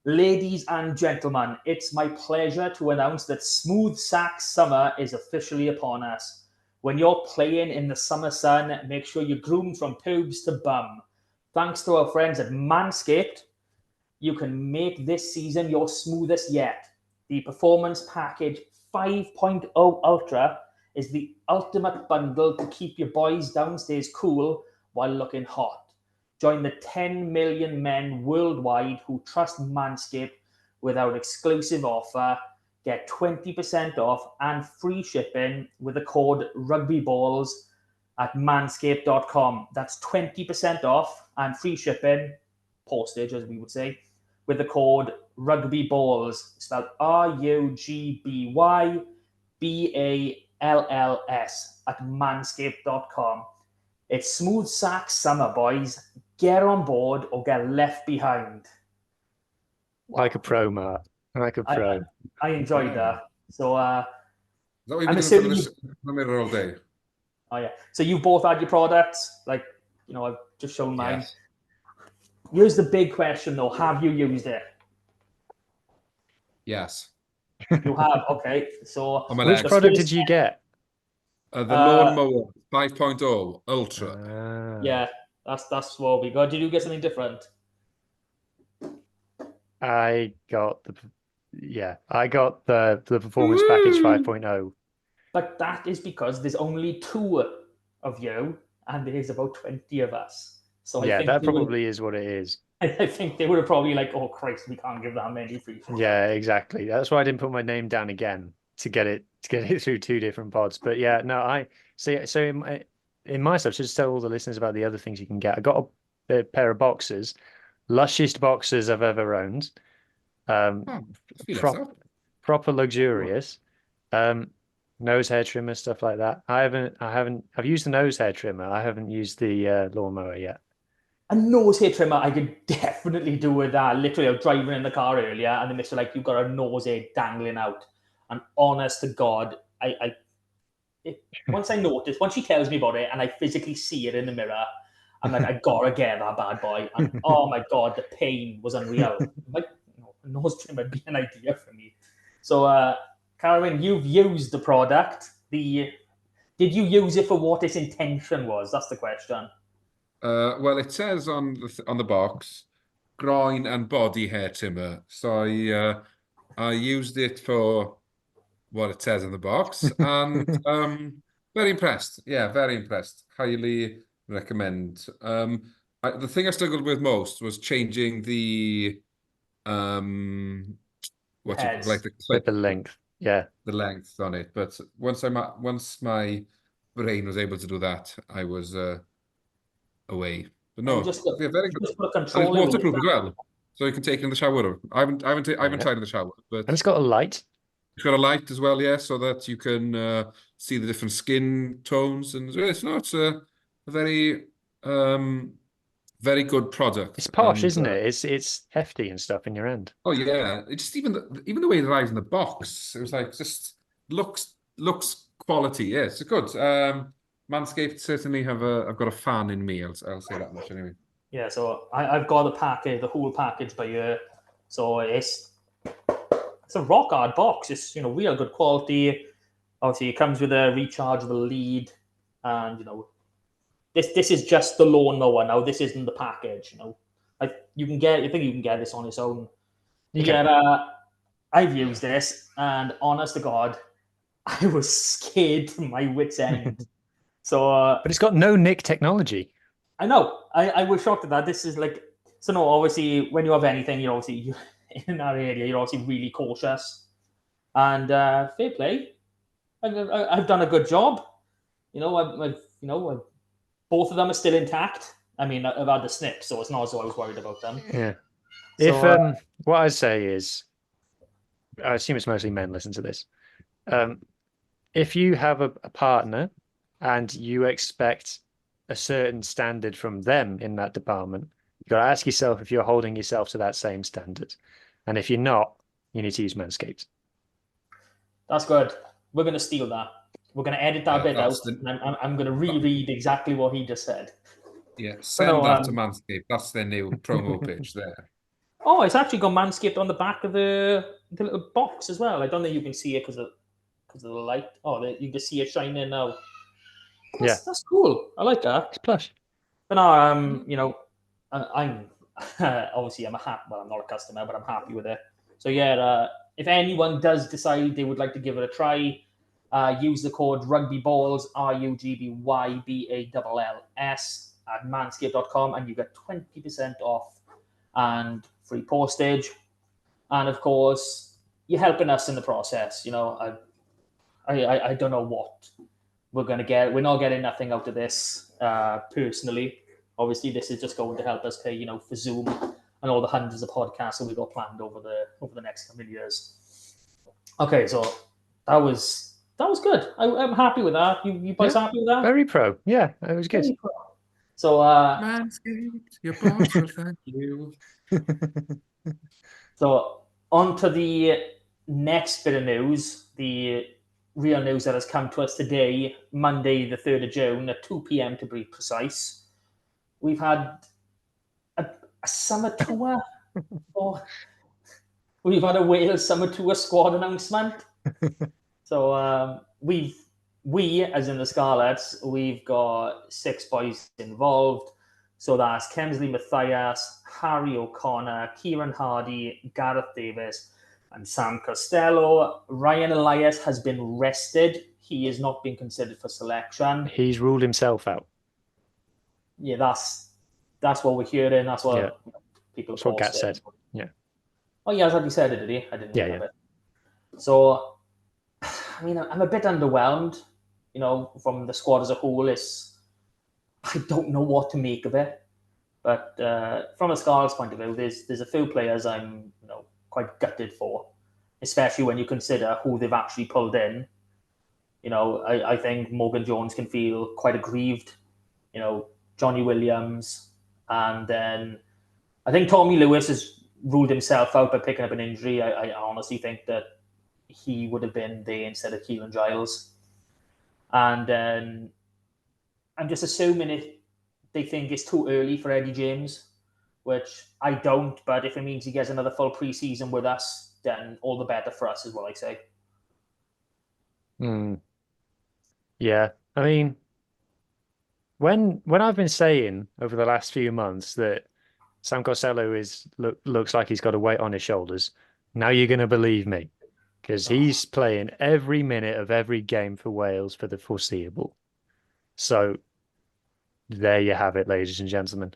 Ladies and gentlemen, it's my pleasure to announce that Smooth Sack Summer is officially upon us. When you're playing in the summer sun, make sure you're groomed from pubes to bum. Thanks to our friends at Manscaped, you can make this season your smoothest yet. The Performance Package 5.0 Ultra is the ultimate bundle to keep your boys downstairs cool while looking hot. Join the 10 million men worldwide who trust Manscaped with our exclusive offer. Get 20% off and free shipping with the code RugbyBalls at manscaped.com. That's 20% off and free shipping, postage as we would say, with the code RugbyBalls, spelled RUGBYBALLS at manscaped.com. It's Smooth Sack Summer, boys. Get on board or get left behind. Like a pro, Matt. Like a pro. I enjoyed that. So Is that what I'm you've been assuming doing all day? Oh yeah. So you both had your products, like I've just shown mine. Yes. Here's the big question though: have you used it? Yes. You have, okay. So On my Which legs. product did you get? The Lawnmower 5.0 Ultra. Yeah, that's what we got. Did you get something different? I got the performance package 5.0. But that is because there's only 2 of you, and there's about 20 of us. So I Yeah, think that they would, probably is what it is. I think they would have probably like, oh Christ, we can't give that many free. Yeah, exactly. That's why I didn't put my name down again to get it through 2 different pods. But yeah, no, I see. So in my stuff, just tell all the listeners about the other things you can get. I got a pair of boxers, lushest boxers I've ever owned. I feel Prop, proper luxurious. Nose hair trimmer, stuff like that. I've used the nose hair trimmer. I haven't used the lawnmower yet. A nose hair trimmer, I could definitely do with that. Literally, I was driving in the car earlier, and the mister like, you've got a nose hair dangling out. And honest to God, once she tells me about it, and I physically see it in the mirror, I'm like, I gotta get that bad boy. And oh my God, the pain was unreal. I'm like, a nose trimmer would be an idea for me. So, Carolyn, you've used the product. Did you use it for what its intention was? That's the question. Well, it says on the box, groin and body hair trimmer. So I used it for what it says in the box, and very impressed. Yeah, very impressed. Highly recommend. The thing I struggled with most was changing the Heads. With the length. Yeah. the length on it. But once my brain was able to do that, I was away. But no, they're very good. Just put a And it's control in waterproof as well, so you can take it in the shower. I haven't tried in the shower, but And it's got a light. it's got a light as well, yeah, so that you can see the different skin tones, and it's a very very good product. It's posh, And, isn't it? It's hefty and stuff in your hand. oh yeah, it's just even the way it arrives in the box, it was like just looks quality. Yeah, it's good. Manscaped certainly have I've got a fan in me. I'll say that much anyway. Yeah, so I've got the whole package by you. So it's a rock hard box. It's real good quality. Obviously, it comes with a rechargeable lead, and this is just the lawnmower now. This isn't the package. I think you can get this on its own. I've used this, and honest to God, I was scared to my wit's end. So, but it's got no nick technology. I know. I was shocked at that. This is like, so no, obviously when you have anything, you're obviously in that area, you're obviously really cautious. And fair play. I've done a good job. Both of them are still intact. I mean, I've had the snips, so it's not as though I was worried about them. Yeah. So, If what I say is, I assume it's mostly men listen to this. If you have a partner and you expect a certain standard from them in that department, you've got to ask yourself if you're holding yourself to that same standard. And if you're not, you need to use Manscaped. That's good. We're going to steal that. We're going to edit that bit out. I'm going to reread exactly what he just said. Yeah, send that to Manscaped. That's their new promo pitch there. Oh, it's actually got Manscaped on the back of the little box as well. I don't think you can see it because of the light. Oh, you can see it shining now. That's cool. I like that. It's plush. But no, I'm obviously I'm not a customer, but I'm happy with it. So yeah, if anyone does decide they would like to give it a try, use the code RugbyBalls RUGBYBALLS at manscaped.com, and you get 20% off and free postage. And of course, you're helping us in the process. I don't know what we're going to get. We're not getting nothing out of this personally. Obviously, this is just going to help us pay, for Zoom and all the hundreds of podcasts that we got planned over the next couple of years. Okay, so that was good. I'm happy with that. You guys happy with that? Very pro. Yeah, it was good. So, Manscaped, your boss will thank you. So, on to the next bit of news, the real news that has come to us today, Monday, the 3rd of June, at 2 p.m. to be precise. We've had a summer tour. we've had a Wales Summer Tour squad announcement. So we, as in the Scarlets, we've got 6 boys involved. So that's Kemsley Matthias, Harry O'Connor, Kieran Hardy, Gareth Davis, and Sam Costello. Ryan Elias has been rested. He is not being considered for selection. He's ruled himself out. Yeah, that's what we're hearing. That's what people. That's what Gat said. Yeah. Oh, yeah, has he said it? Did he? I didn't. Yeah. It. So, I mean, I'm a bit underwhelmed. You know, from the squad as a whole, I don't know what to make of it. But from a Scarlets point of view, there's a few players I'm quite gutted for, especially when you consider who they've actually pulled in. You know, I think Morgan Jones can feel quite aggrieved. You know, Johnny Williams, and then I think Tommy Lewis has ruled himself out by picking up an injury. I honestly think that he would have been there instead of Keelan Giles. And then I'm just assuming they think it's too early for Eddie James, which I don't, but if it means he gets another full pre-season with us, then all the better for us is what I say. Yeah, I mean, when I've been saying over the last few months that Sam Costello looks like he's got a weight on his shoulders, now you're going to believe me, because he's playing every minute of every game for Wales for the foreseeable. So there you have it, ladies and gentlemen.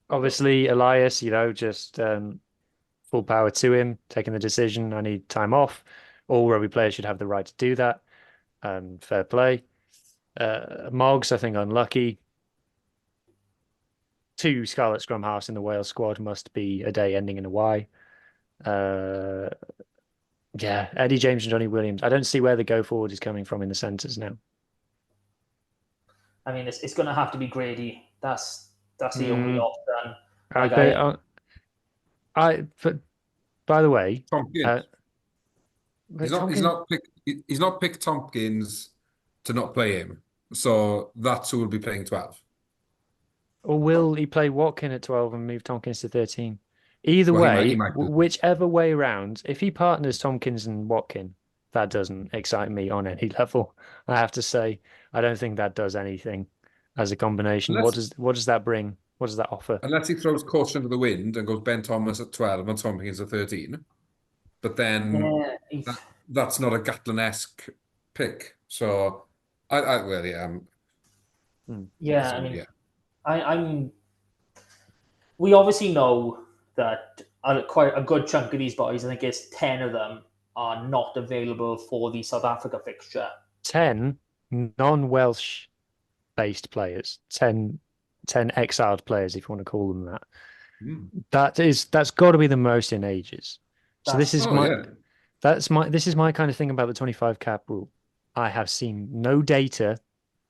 Obviously, Elias, just full power to him, taking the decision, I need time off. All rugby players should have the right to do that. Fair play. Moggs, I think, unlucky. 2 Scarlet scrum halves in the Wales squad must be a day ending in a Y. Eddie James and Johnny Williams. I don't see where the go forward is coming from in the centres now. I mean, it's going to have to be Grady. That's the only option. But by the way, Tompkins. He's not picked Tompkins to not play him, so that's who will be playing 12. Or will he play Watkin at 12 and move Tompkins to 13? Either way, he might whichever way round, if he partners Tompkins and Watkin, that doesn't excite me on any level. I have to say, I don't think that does anything as a combination. What does that bring? What does that offer? Unless he throws caution to the wind and goes Ben Thomas at 12 and Tompkins at 13. But then that's not a Gatlin-esque pick. So, we obviously know that quite a good chunk of these boys, I think it's 10 of them, are not available for the South Africa fixture. 10 non-Welsh based players, 10 exiled players, if you want to call them that. That's got to be the most in ages. So this is my kind of thing about the 25 cap rule. I have seen no data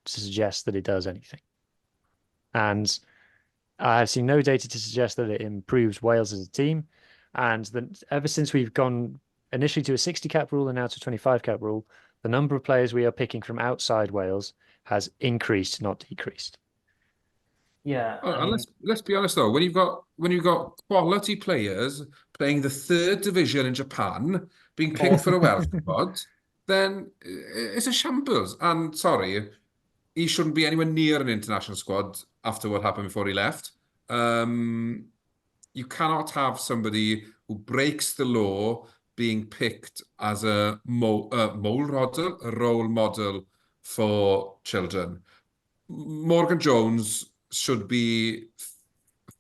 to suggest that it does anything, and I have seen no data to suggest that it improves Wales as a team. And that ever since we've gone initially to a 60 cap rule and now to a 25 cap rule, the number of players we are picking from outside Wales has increased, not decreased. Yeah. And let's be honest though, when you've got quality players playing the 3rd division in Japan, being picked for a Welsh squad, then it's a shambles. And sorry, he shouldn't be anywhere near an international squad after what happened before he left. You cannot have somebody who breaks the law being picked as a role model for children. Morgan Jones should be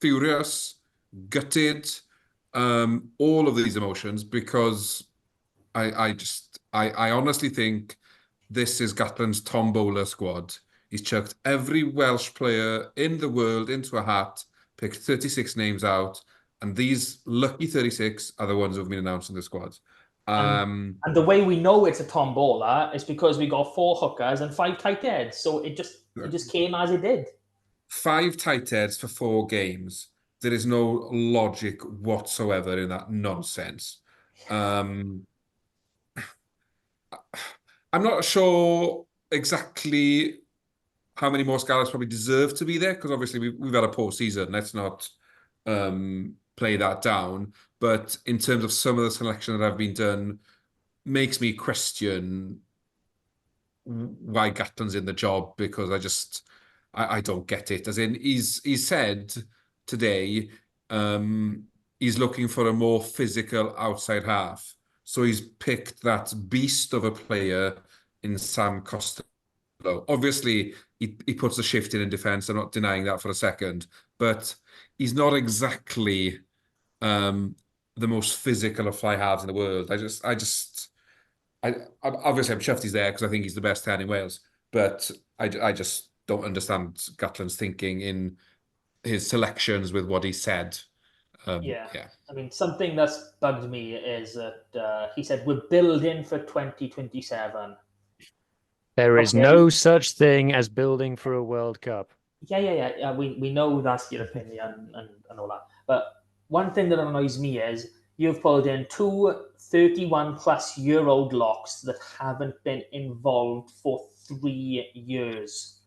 furious, gutted, all of these emotions, because I honestly think this is Gatland's Tom Bowler squad. He's chucked every Welsh player in the world into a hat, picked 36 names out, and these lucky 36 are the ones who've been announced in the squad. And the way we know it's a Tom Bowler is because we got 4 hookers and 5 tight heads. So it just came as it did. 5 tight heads for 4 games. There is no logic whatsoever in that nonsense. I'm not sure exactly how many more Scarlets probably deserve to be there, because obviously we've had a poor season. Let's not play that down. But in terms of some of the selection that have been done, makes me question why Gatland's in the job, because I don't get it. As in, he's said today he's looking for a more physical outside half. So he's picked that beast of a player in Sam Costello. Obviously, he puts a shift in defence. I'm not denying that for a second. But he's not exactly the most physical of fly halves in the world. Obviously, I'm chuffed he's there because I think he's the best 10 in Wales. But I just don't understand Gatland's thinking in his selections with what he said. Yeah. I mean, something that's bugged me is that he said we're building for 2027. There is Okay. no such thing as building for a World Cup. Yeah. We know that's your opinion and all that. But one thing that annoys me is you've pulled in two 31-plus-year-old locks that haven't been involved for 3 years.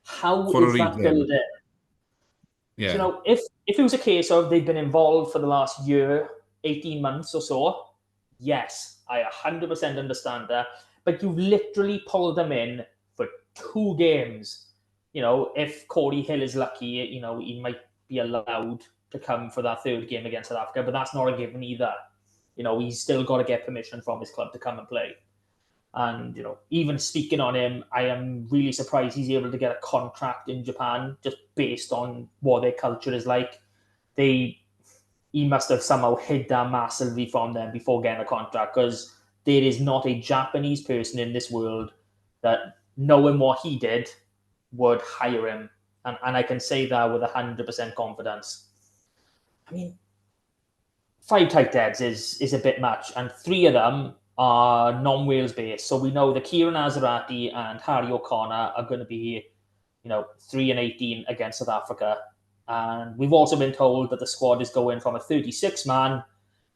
How For a is that reason. building? Yeah. So, if it was a case of they've been involved for the last year, 18 months or so, yes, I 100% understand that. But you've literally pulled them in for 2 games. If Corey Hill is lucky, he might be allowed to come for that 3rd game against South Africa, but that's not a given either. He's still got to get permission from his club to come and play. And, even speaking on him, I am really surprised he's able to get a contract in Japan just based on what their culture is like. He must have somehow hid that massively from them before getting a contract, because there is not a Japanese person in this world that, knowing what he did, would hire him. And I can say that with 100% confidence. I mean, 5 tight heads is a bit much, and 3 of them are non-Wales based. So we know that Kieran Azarati and Harry O'Connor are going to be, 3 and 18 against South Africa. And we've also been told that the squad is going from a 36-man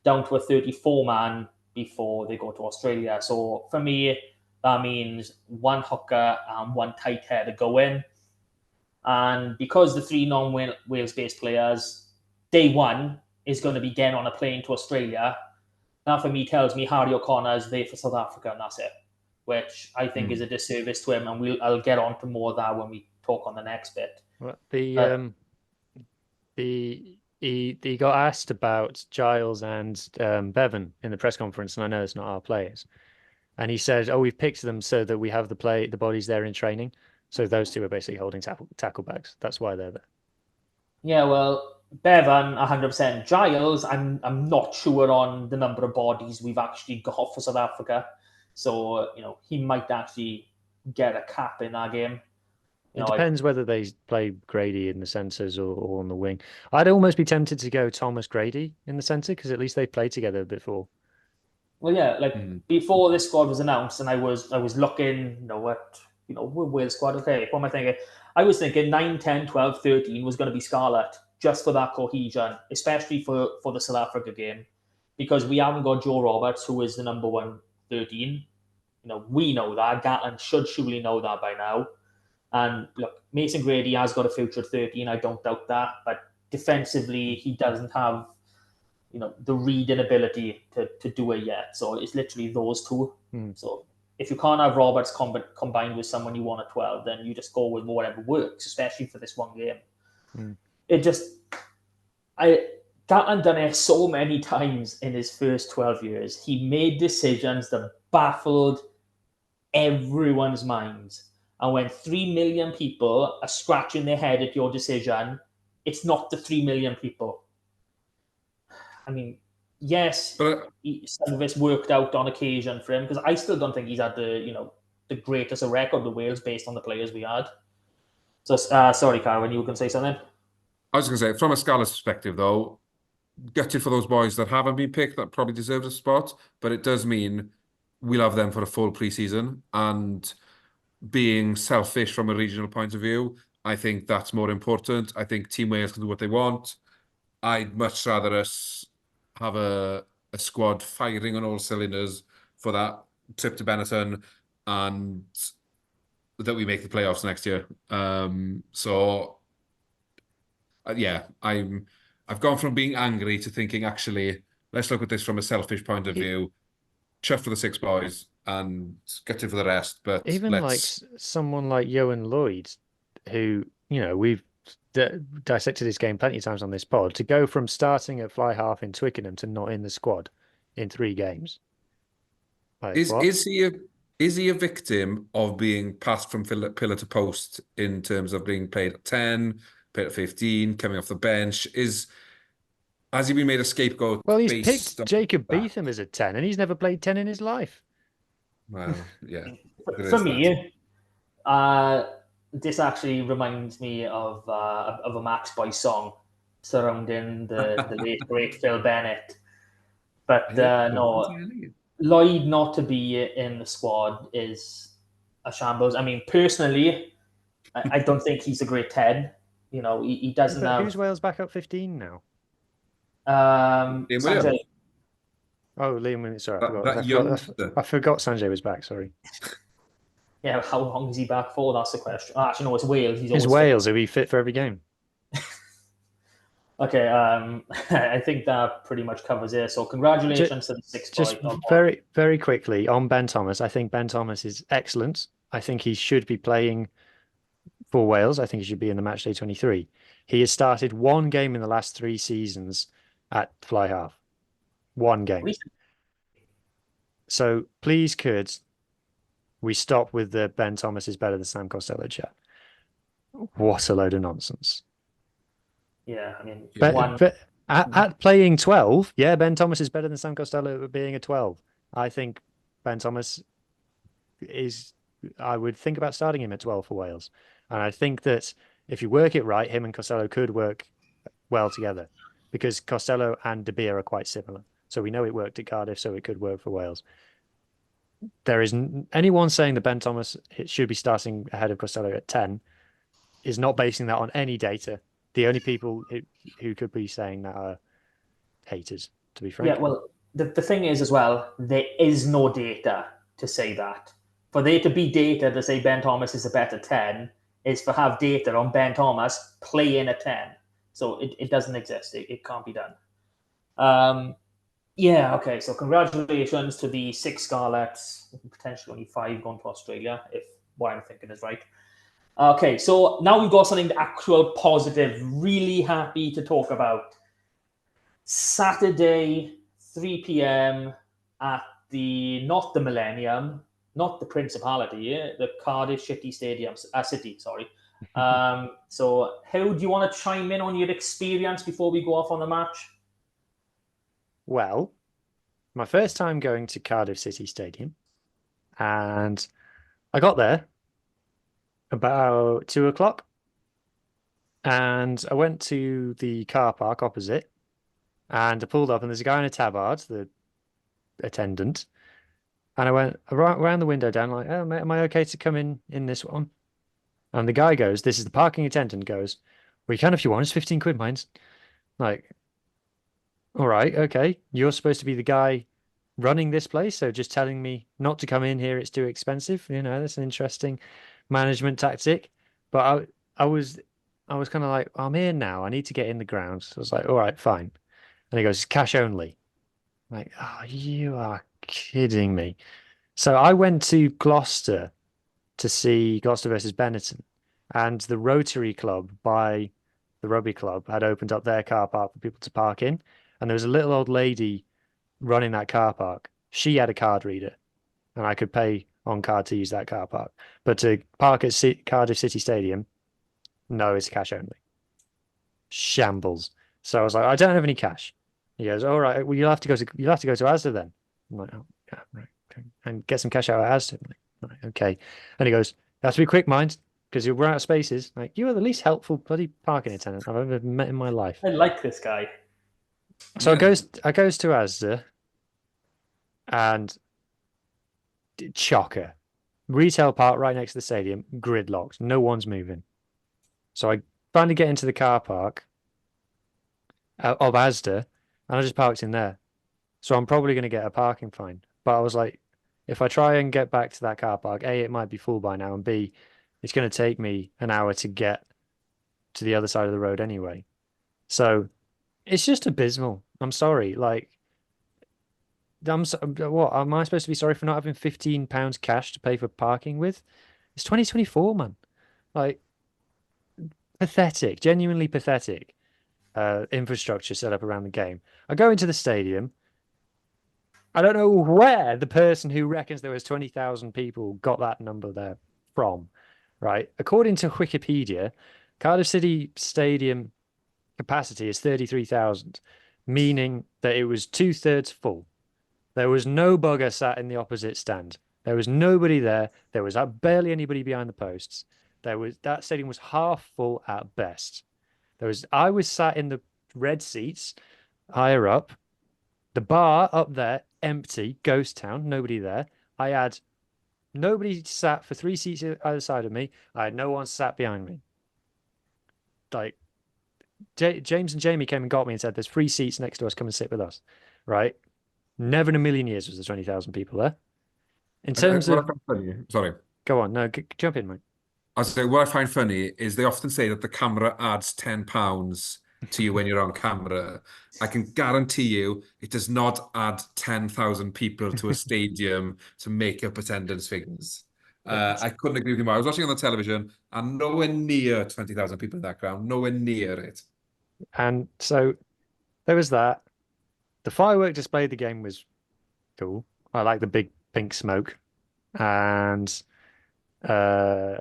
down to a 34-man before they go to Australia. So for me, that means 1 hooker and 1 tight head to go in. And because the 3 non-Wales based players, day 1 is going to be getting on a plane to Australia, that for me tells me Harry O'Connor is there for South Africa, and that's it, which I think is a disservice to him. And I'll get on to more of that when we talk on the next bit. Well, he got asked about Giles and Bevan in the press conference, and I know it's not our players. And he said, "Oh, we've picked them so that we have the bodies there in training. So those 2 are basically holding tackle bags. That's why they're there." Yeah, well, Bevan 100%. Giles, I'm not sure on the number of bodies we've actually got for South Africa. So he might actually get a cap in that game. It depends whether they play Grady in the centres or on the wing. I'd almost be tempted to go Thomas Grady in the centre, because at least they've played together before. Well, yeah, before this squad was announced, and I was looking, Wales squad, okay, what am I thinking? I was thinking 9, 10, 12, 13 was going to be Scarlet, just for that cohesion, especially for the South Africa game, because we haven't got Joe Roberts, who is the number 1 13. We know that. Gatland should surely know that by now. And look, Mason Grady has got a future at 13. I don't doubt that. But defensively, he doesn't have, the reading ability to do it yet. So it's literally those 2. So if you can't have Roberts combined with someone you want at 12, then you just go with whatever works, especially for this one game. It just, Gatland done it so many times in his first 12 years. He made decisions that baffled everyone's minds. And when 3 million people are scratching their head at your decision, it's not the 3 million people. I mean, yes, some of it's worked out on occasion for him, because I still don't think he's had the greatest record of Wales based on the players we had. So, sorry, Karen, you were going to say something? I was going to say, from a Scarlet's perspective, though, gutted for those boys that haven't been picked that probably deserve a spot, but it does mean we'll have them for a full pre-season. And being selfish from a regional point of view, I think that's more important. I think Team Wales can do what they want. I'd much rather us have a squad firing on all cylinders for that trip to Benetton, and that we make the playoffs next year. Yeah, I'm I've gone from being angry to thinking, actually, let's look at this from a selfish point of view. Chuff for the 6 boys and get in for the rest. But Even like someone like Johan Lloyd, who, you know, we've dissected his game plenty of times on this pod, to go from starting at fly half in Twickenham to not in the squad in 3 games. Like, is he a victim of being passed from pillar to post in terms of being played at 10, played at 15, coming off the bench? Has he been made a scapegoat? Well, he's picked Jacob Beetham as a 10, and he's never played 10 in his life. Well, yeah. For me, this actually reminds me of a Max Boy song surrounding the late great Phil Bennett. But no, Lloyd not to be in the squad is a shambles. I mean, personally, I don't think he's a great 10. You know, he doesn't have. Who's Wales backup 15 now? Sanjay. Oh, Liam Williams. Sorry, I forgot Sanjay was back. Sorry. Yeah, how long is he back for? That's the question. Actually, no, it's Wales. It's Wales. He'll be fit for every game. Okay, I think that pretty much covers it. So congratulations to the 6 boys. Just very, very quickly on Ben Thomas. I think Ben Thomas is excellent. I think he should be playing for Wales. I think he should be in the matchday 23. He has started 1 game in the last 3 seasons at fly half. 1 game. So please could we stop with the Ben Thomas is better than Sam Costello chat? What a load of nonsense. Yeah, I mean, but at playing 12, yeah, Ben Thomas is better than Sam Costello at being a 12. I think Ben Thomas I would think about starting him at 12 for Wales. And I think that if you work it right, him and Costello could work well together, because Costello and De Beer are quite similar. So we know it worked at Cardiff, so it could work for Wales. There is anyone saying that Ben Thomas should be starting ahead of Costello at 10 is not basing that on any data. The only people who could be saying that are haters, to be frank. Yeah, well, the thing is as well, there is no data to say that. For there to be data to say Ben Thomas is a better 10 is for have data on Ben Thomas playing a 10. So it doesn't exist. It can't be done. Yeah, okay. So congratulations to the 6 Scarlets, potentially only 5 going to Australia, if what I'm thinking is right. Okay, so now we've got something actual positive, really happy to talk about. Saturday, 3 p.m. at not the Millennium, not the Principality, the Cardiff City Stadium, City, sorry. So how do you want to chime in on your experience before we go off on the match? Well, my first time going to Cardiff City Stadium, and I got there about 2 o'clock, and I went to the car park opposite, and I pulled up, and there's a guy in a tabard, the attendant, and I went around the window down, like, oh, mate, am I okay to come in this one? And the guy goes, this is the parking attendant, goes, well, you can if you want, it's 15 quid, mind. Like, all right, okay, you're supposed to be the guy running this place, so just telling me not to come in here, it's too expensive. You know, that's an interesting management tactic. But I was kind of like, I'm here now, I need to get in the ground. So I was like, all right, fine. And he goes, cash only. I'm like, oh, you are kidding me. So I went to Gloucester to see Gloucester versus Benetton, and the Rotary Club by the rugby club had opened up their car park for people to park in, and there was a little old lady running that car park. She had a card reader, and I could pay on card to use that car park. But to park at Cardiff City Stadium, no, it's cash only. Shambles. So I was like, I don't have any cash. He goes, all right, well, you'll have to go to Asda then. I'm like, oh, yeah, right, okay. And get some cash out of Asda. I'm like, right, okay. And he goes, you have to be quick, mind, because you'll run out of spaces. Like, you are the least helpful bloody parking attendant I've ever met in my life. I like this guy. So I goes to Asda, and chocker. Retail park right next to the stadium, gridlocked. No one's moving. So I finally get into the car park of Asda, and I just parked in there. So I'm probably going to get a parking fine. But I was like, if I try and get back to that car park, A, it might be full by now, and B, it's going to take me an hour to get to the other side of the road anyway. So It's just abysmal. I'm sorry. Like, what am I supposed to be sorry for not having £15 cash to pay for parking with? It's 2024, man. Like, pathetic, genuinely pathetic. Infrastructure set up around the game. I go into the stadium. I don't know where the person who reckons there was 20,000 people got that number there from, right? According to Wikipedia, Cardiff City Stadium capacity is 33,000, meaning that it was 2/3 full. There was no bugger sat in the opposite stand. There was nobody there. There was barely anybody behind the posts. That stadium was half full at best. I was sat in the red seats higher up. The bar up there, empty, ghost town, nobody there. I had nobody sat for 3 seats either side of me. I had no one sat behind me. Like, James and Jamie came and got me and said, "There's 3 seats next to us. Come and sit with us." Right? Never in a million years was there 20,000 people there. In terms What of, I find funny, sorry. go on, no, jump in, mate. I say what I find funny is they often say that the camera adds £10 to you when you're on camera. I can guarantee you it does not add 10,000 people to a stadium to make up attendance figures. I couldn't agree with you more. I was watching on the television and nowhere near 20,000 people in that ground, nowhere near it. And so there was that. The firework display of the game was cool. I like the big pink smoke. And I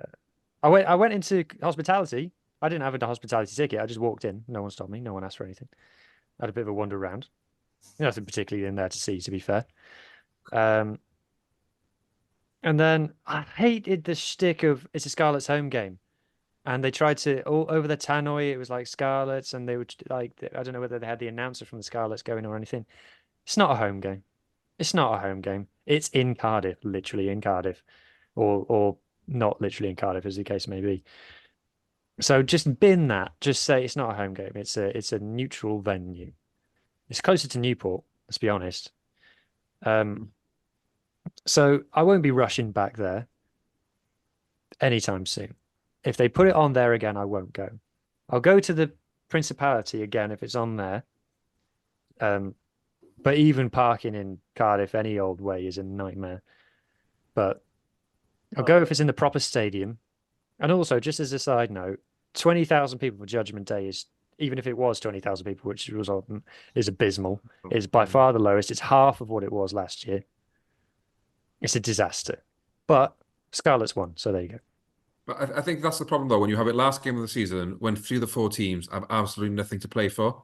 went into hospitality. I didn't have a hospitality ticket. I just walked in. No one stopped me. No one asked for anything. I had a bit of a wander around. Nothing particularly in there to see, to be fair. And then I hated the shtick of it's a Scarlet's home game. And they tried to, all over the tannoy, it was like Scarlets, and they would like, I don't know whether they had the announcer from the Scarlets going or anything. It's not a home game. It's not a home game. It's in Cardiff, literally in Cardiff, or not literally in Cardiff, as the case may be. So just bin that. Just say it's not a home game. It's a neutral venue. It's closer to Newport, let's be honest. So I won't be rushing back there anytime soon. If they put it on there again, I won't go. I'll go to the Principality again if it's on there. But even parking in Cardiff any old way is a nightmare. But I'll go if it's in the proper stadium. And also, just as a side note, 20,000 people for Judgment Day is, even if it was 20,000 people, which was is abysmal, is by far the lowest. It's half of what it was last year. It's a disaster. But Scarlets won, so there you go. But I think that's the problem, though, when you have it last game of the season, when 3 of the 4 teams have absolutely nothing to play for.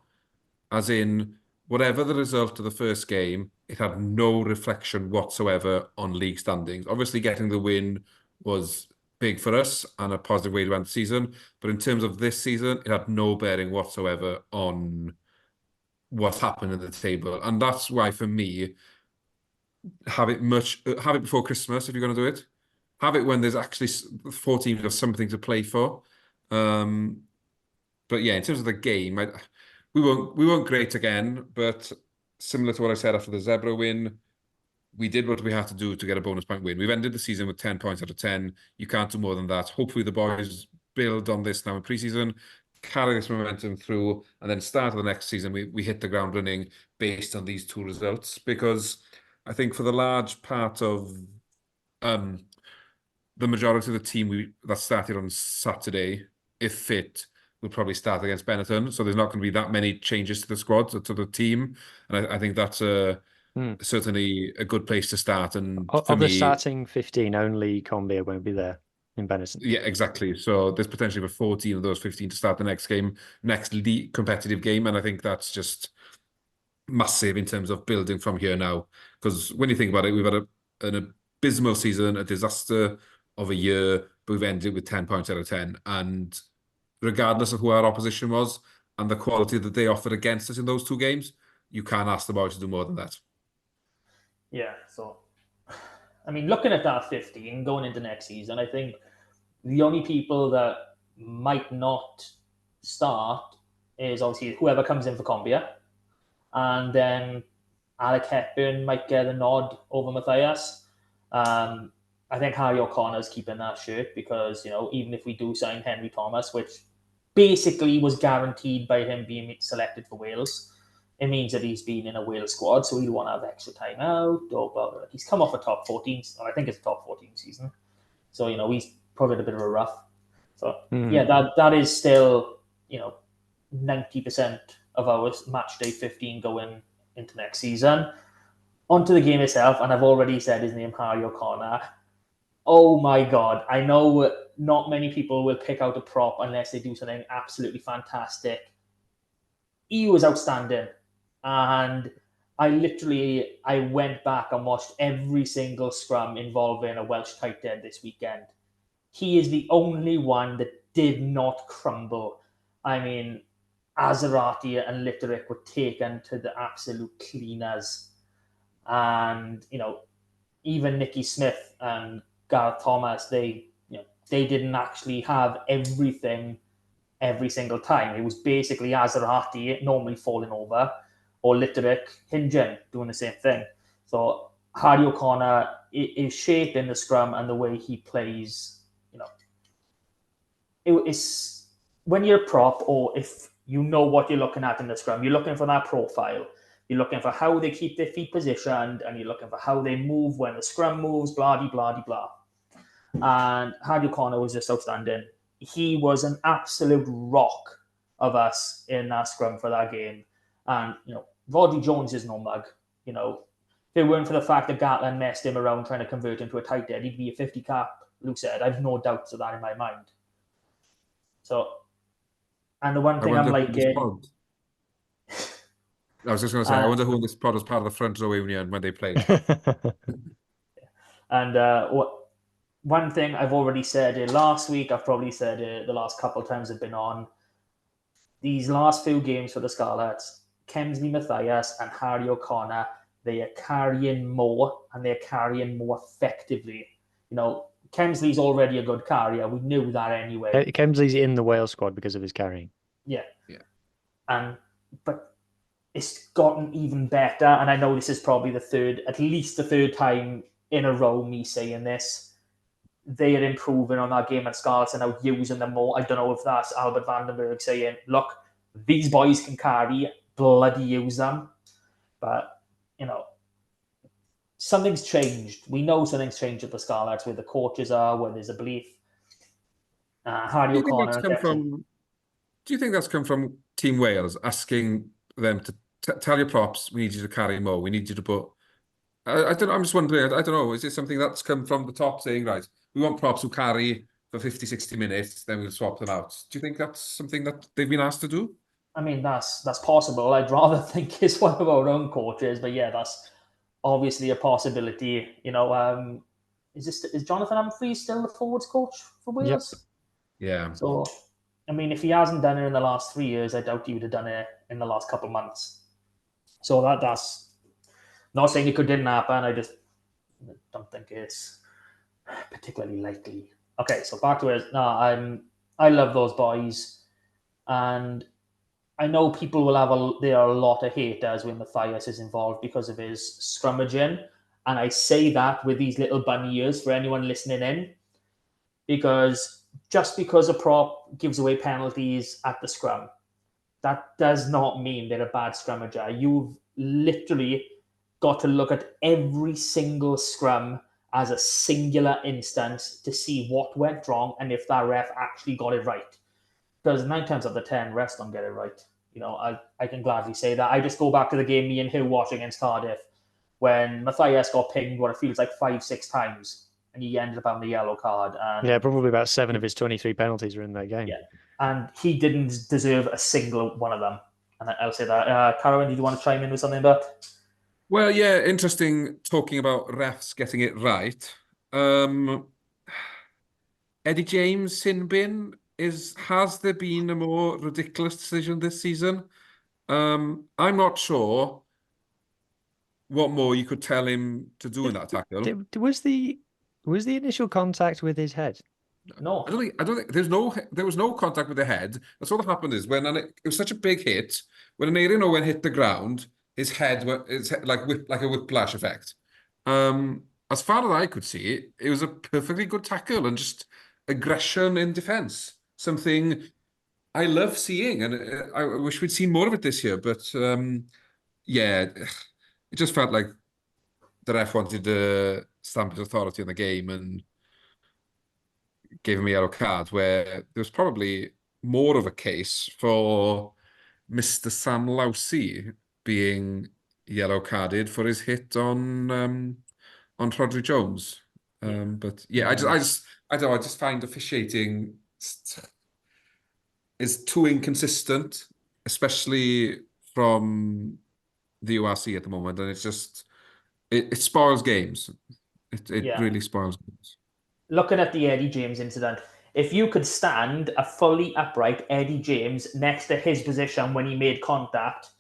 As in, whatever the result of the first game, it had no reflection whatsoever on league standings. Obviously, getting the win was big for us and a positive way to end the season. But in terms of this season, it had no bearing whatsoever on what's happened in the table. And that's why, for me, have it before Christmas if you're going to do it. Have it when there's actually 4 teams have something to play for. But yeah, in terms of the game, we weren't great again, but similar to what I said after the Zebra win, we did what we had to do to get a bonus point win. We've ended the season with 10 points out of 10. You can't do more than that. Hopefully the boys build on this now in pre-season, carry this momentum through, and then start of the next season, we hit the ground running based on these 2 results. Because I think for the large part of the majority of the team that started on Saturday, if fit, will probably start against Benetton. So there's not going to be that many changes to the squad, to the team. And I think that's certainly a good place to start. And of the starting 15, only Combier won't be there in Benetton. Yeah, exactly. So there's potentially for 14 of those 15 to start the next league competitive game. And I think that's just massive in terms of building from here now. Because when you think about it, we've had an abysmal season, a disaster of a year, but we've ended with 10 points out of 10. And regardless of who our opposition was and the quality that they offered against us in those 2 games, you can't ask the boys to do more than that. Yeah, so, I mean, looking at that 15 going into next season, I think the only people that might not start is obviously whoever comes in for Combier. And then Alec Hepburn might get a nod over Matthias. I think Harry O'Connor's keeping that shirt because, even if we do sign Henry Thomas, which basically was guaranteed by him being selected for Wales. It means that he's been in a Wales squad, so he'll want to have extra time out. Or he's come off a top 14, or I think it's a top 14 season. So, he's probably had a bit of a rough. So, yeah, that is still, 90% of our match day 15 going into next season. Onto the game itself, and I've already said his name, Harry O'Connor. Oh my God. I know not many people will pick out a prop unless they do something absolutely fantastic. He was outstanding. And I went back and watched every single scrum involving a Welsh tight end this weekend. He is the only one that did not crumble. I mean, Azarati and Litterick were taken to the absolute cleaners. And, even Nicky Smith and Gareth Thomas, they didn't actually have everything every single time. It was basically Azarati normally falling over, or Litterick hinging, doing the same thing. So Harry O'Connor, his shape in the scrum and the way he plays, it's when you're a prop, or if you know what you're looking at in the scrum, you're looking for that profile. You're looking for how they keep their feet positioned, and you're looking for how they move when the scrum moves, blah, blah, blah. And Harry O'Connor was just outstanding. He was an absolute rock of us in that scrum for that game. And, Roddy Jones is no mug. If it weren't for the fact that Gatland messed him around trying to convert him to a tight end, he'd be a 50 cap loosehead. I've no doubts of that in my mind. So, and the one thing I'm liking... I was just going to say, I wonder who in this pod was part of the front row union when they played. And one thing I've already said last week, I've probably said the last couple of times I've been on, these last few games for the Scarlets, Kemsley Mathias and Harry O'Connor, they are carrying more, and they're carrying more effectively. Kemsley's already a good carrier. We knew that anyway. Kemsley's in the Wales squad because of his carrying. Yeah. But it's gotten even better, and I know this is probably at least the third time in a row me saying this. They are improving on that game, and Scarlets are now using them more. I don't know if that's Albert Vandenberg saying, look, these boys can carry, bloody use them. But, something's changed. We know something's changed at the Scarlets, where the coaches are, where there's a belief. Harry O'Connor... Do you think that's come from Team Wales asking them to tell your props, we need you to carry more, we need you to put... I don't know, I'm just wondering, I don't know, is it something that's come from the top saying, right, we want props who carry for 50, 60 minutes, then we'll swap them out. Do you think that's something that they've been asked to do? I mean, that's possible. I'd rather think it's one of our own coaches, but yeah, that's obviously a possibility. Is Jonathan Humphreys still the forwards coach for Wales? Yep. Yeah. So, I mean, if he hasn't done it in the last 3 years, I doubt he would have done it in the last couple of months. So that's not saying it didn't happen. I just don't think it's particularly likely. Okay, so back to it. No, I love those boys, and I know people will there are a lot of haters when Mathias is involved because of his scrummaging, and I say that with these little bunny ears for anyone listening in, because just because a prop gives away penalties at the scrum, that does not mean they're a bad scrummager. You've literally got to look at every single scrum as a singular instance to see what went wrong and if that ref actually got it right. Because 9 times out of 10, refs don't get it right. I can gladly say that. I just go back to the game me and Hugh watched against Cardiff when Mathias got pinged what it feels like 5-6 times, and he ended up having the yellow card. And yeah, probably about 7 of his 23 penalties were in that game. Yeah, and he didn't deserve a single one of them. And I'll say that. Caroline, did you want to chime in with something about? Well, yeah, interesting talking about refs getting it right. Eddie James sin bin has there been a more ridiculous decision this season? I'm not sure what more you could tell him to do in that tackle. Was the initial contact with his head? No, I don't think there was no contact with the head. That's what happened is when it was such a big hit, when an Erin Owen hit the ground, his head like a whiplash effect. As far as I could see, it was a perfectly good tackle and just aggression in defence. Something I love seeing, and I wish we'd seen more of it this year. But yeah, it just felt like the ref wanted to stamp his authority on the game and gave him a yellow card, where there was probably more of a case for Mr. Sam Lousy being yellow carded for his hit on Rodri Jones. But yeah, I don't know. I just find officiating is too inconsistent, especially from the URC at the moment, and it's just it spoils games. It Yeah. really spoils games. Looking at the Eddie James incident, if you could stand a fully upright Eddie James next to his position when he made contact,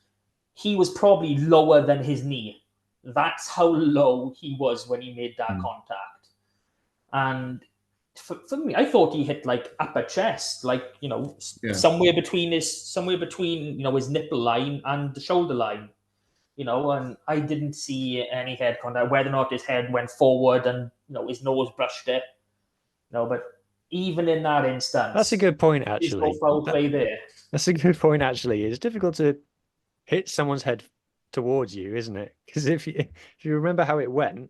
he was probably lower than his knee. That's how low he was when he made that contact. And for me, I thought he hit like upper chest, like, you know, somewhere between his nipple line and the shoulder line. You know, and I didn't see any head contact, whether or not his head went forward and, you know, his nose brushed it. No, but even in that instance, That's a good point, actually. There's no foul play there. That's a good point, actually. It's difficult to hit someone's head towards you, isn't it? Because if you remember how it went,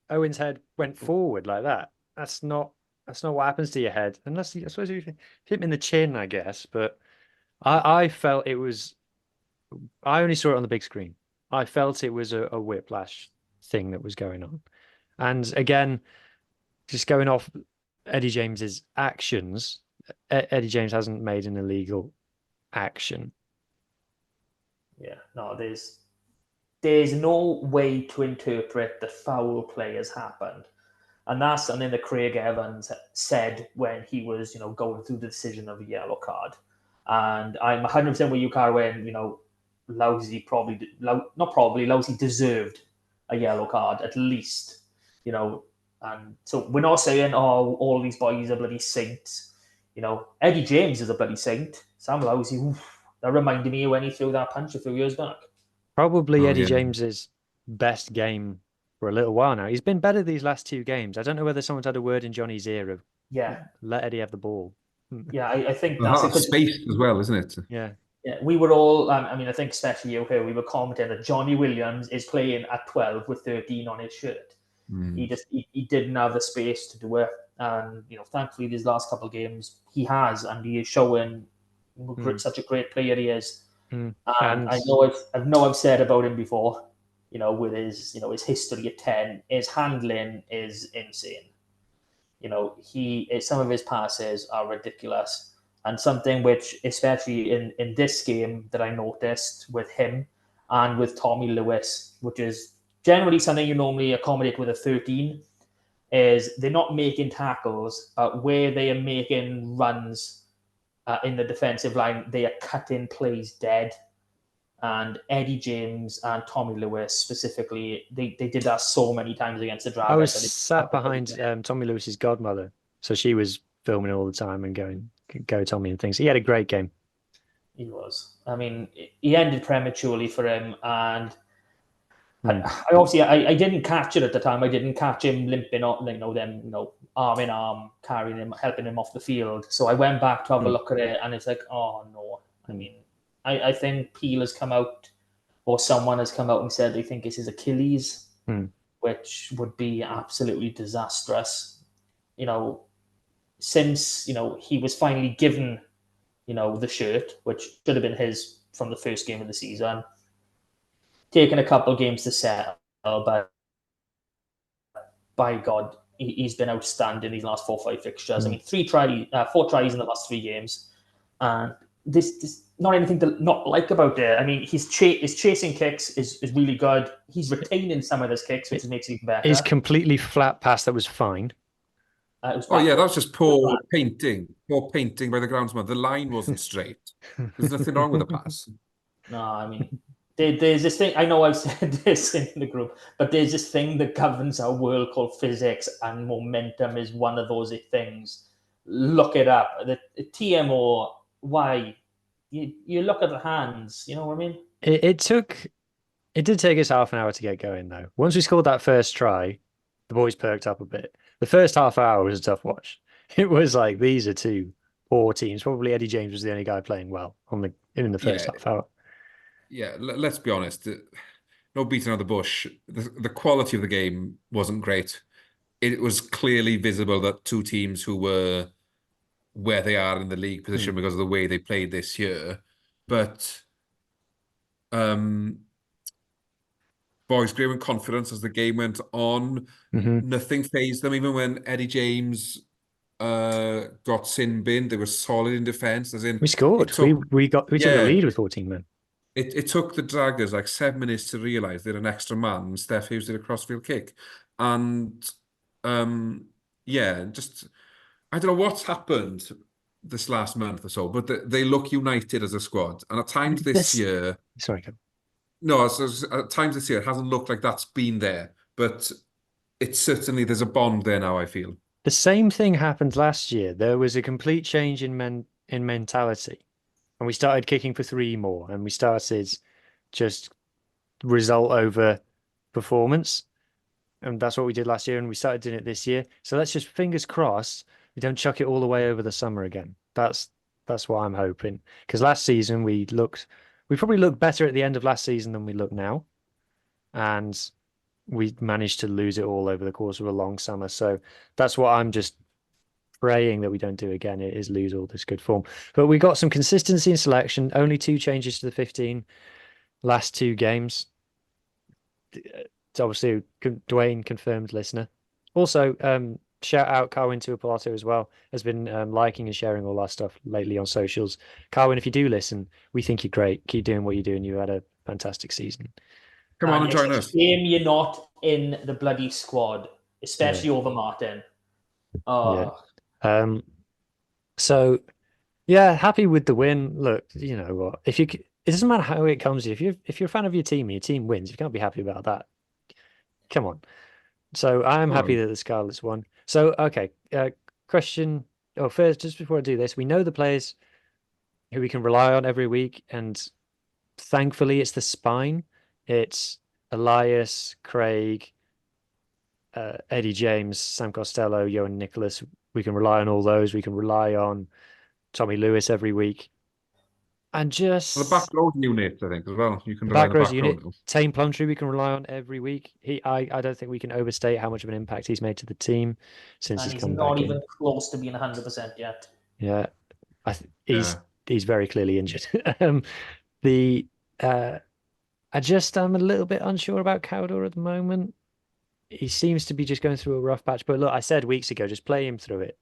Owen's head went forward like that. That's not what happens to your head, unless I suppose you hit him in the chin, I guess. But I felt it was. I only saw it on the big screen. I felt it was a whiplash thing that was going on, and again, just going off Eddie James's actions, Eddie James hasn't made an illegal action. Yeah, no, there's no way to interpret the foul play has happened. And that's something that Craig Evans said when he was, you know, going through the decision of a yellow card. And I'm 100% with you, Carl, when, you know, Lousy deserved a yellow card, at least, you know. And so we're not saying, oh, all these boys are bloody saints. You know, Eddie James is a bloody saint. Sam Lousy, that reminded me when he threw that punch a few years back. Probably Eddie James's best game for a little while now. He's been better these last two games. I don't know whether someone's had a word in Johnny's ear of let Eddie have the ball. Yeah, I think that's a space as well, isn't it? Yeah, we were all, I mean, I think especially you here, we were commenting that Johnny Williams is playing at 12 with 13 on his shirt. He didn't have the space to do it. And, you know, thankfully these last couple of games he has, and he is showing such a great player he is. And I know I've said about him before, you know, with his history at 10, his handling is insane. You know, some of his passes are ridiculous. And something which, especially in this game, that I noticed with him and with Tommy Lewis, which is generally something you normally accommodate with a 13, is they're not making tackles, but where they are making runs in the defensive line, they are cutting plays dead. And Eddie James and Tommy Lewis specifically, they did that so many times against the Dragons. I was sat behind Tommy Lewis's godmother, so she was filming all the time and going, "Go Tommy" and things. He had a great game. He was. I mean, he ended prematurely for him, and I didn't catch it at the time. I didn't catch him limping on, arm in arm, carrying him, helping him off the field. So I went back to have a look at it, and it's like, oh no. I mean, I think Peel has come out, or someone has come out and said they think it's his Achilles, which would be absolutely disastrous. You know, since, you know, he was finally given, you know, the shirt, which should have been his from the first game of the season, taken a couple of games to settle, but by God, he's been outstanding these last 4 or 5 fixtures. I mean, 4 tries in the last 3 games, and this not anything to not like about it. I mean, his chasing kicks is really good. He's retaining some of his kicks, which makes it even better. His completely flat pass that was fine. That was just poor painting by the groundsman. The line wasn't straight. There's nothing wrong with the pass. No, I mean, there's this thing. I know I've said this in the group, but there's this thing that governs our world called physics, and momentum is one of those things. Look it up. The TMO. Why? You look at the hands. You know what I mean? It did take us half an hour to get going, though. Once we scored that first try, the boys perked up a bit. The first half hour was a tough watch. It was like, these are two poor teams. Probably Eddie James was the only guy playing well in the first Yeah, half hour. yeah. Let's be honest. No beating around the bush. The quality of the game wasn't great. It was clearly visible that two teams who were where they are in the league position because of the way they played this year. But boys grew in confidence as the game went on. Nothing fazed them, even when Eddie James got sin binned. They were solid in defence. As in, We scored. We took the lead with 14 men. It took the Draggers like 7 minutes to realise they had an extra man, and Steph Hughes did a crossfield kick. And just I don't know what's happened this last month or so, but they look united as a squad. And at times this year, sorry, Kevin. no, at times this year it hasn't looked like that's been there, but it's certainly there's a bond there now. I feel the same thing happened last year. There was a complete change in mentality. And we started kicking for 3 more, and we started just result over performance. And that's what we did last year, and we started doing it this year. So let's just fingers crossed we don't chuck it all the way over the summer again. That's what I'm hoping. Because last season we probably looked better at the end of last season than we look now. And we managed to lose it all over the course of a long summer. So that's what I'm just praying that we don't do again. It is lose all this good form. But we got some consistency in selection. Only 2 changes to the 15 last 2 games. It's obviously Dwayne confirmed listener. Also, shout out Carwin Tuapolato as well. Has been liking and sharing all our stuff lately on socials. Carwin, if you do listen, we think you're great. Keep doing what you're doing. You had a fantastic season. Come on and join us. It's a shame you're not in the bloody squad, especially over Martin. Oh. Yeah. So yeah, happy with the win. Look, you know what? It doesn't matter how it comes. If you're a fan of your team and your team wins, you can't be happy about that. Come on. So I am happy that the Scarlets won. So okay, question. Oh, first, just before I do this, we know the players who we can rely on every week, and thankfully, it's the spine. It's Elias, Craig, Eddie James, Sam Costello, Johan Nicholas. We can rely on all those. We can rely on Tommy Lewis every week. And just the back row unit, I think, as well. You can the rely on back the row back unit. row. Tame Plumtree we can rely on every week. I don't think we can overstate how much of an impact he's made to the team since And he's he's come not back even in. close to being 100% yet. Yeah, he's very clearly injured. I'm a little bit unsure about Cowder at the moment. He seems to be just going through a rough patch. But look, I said weeks ago, just play him through it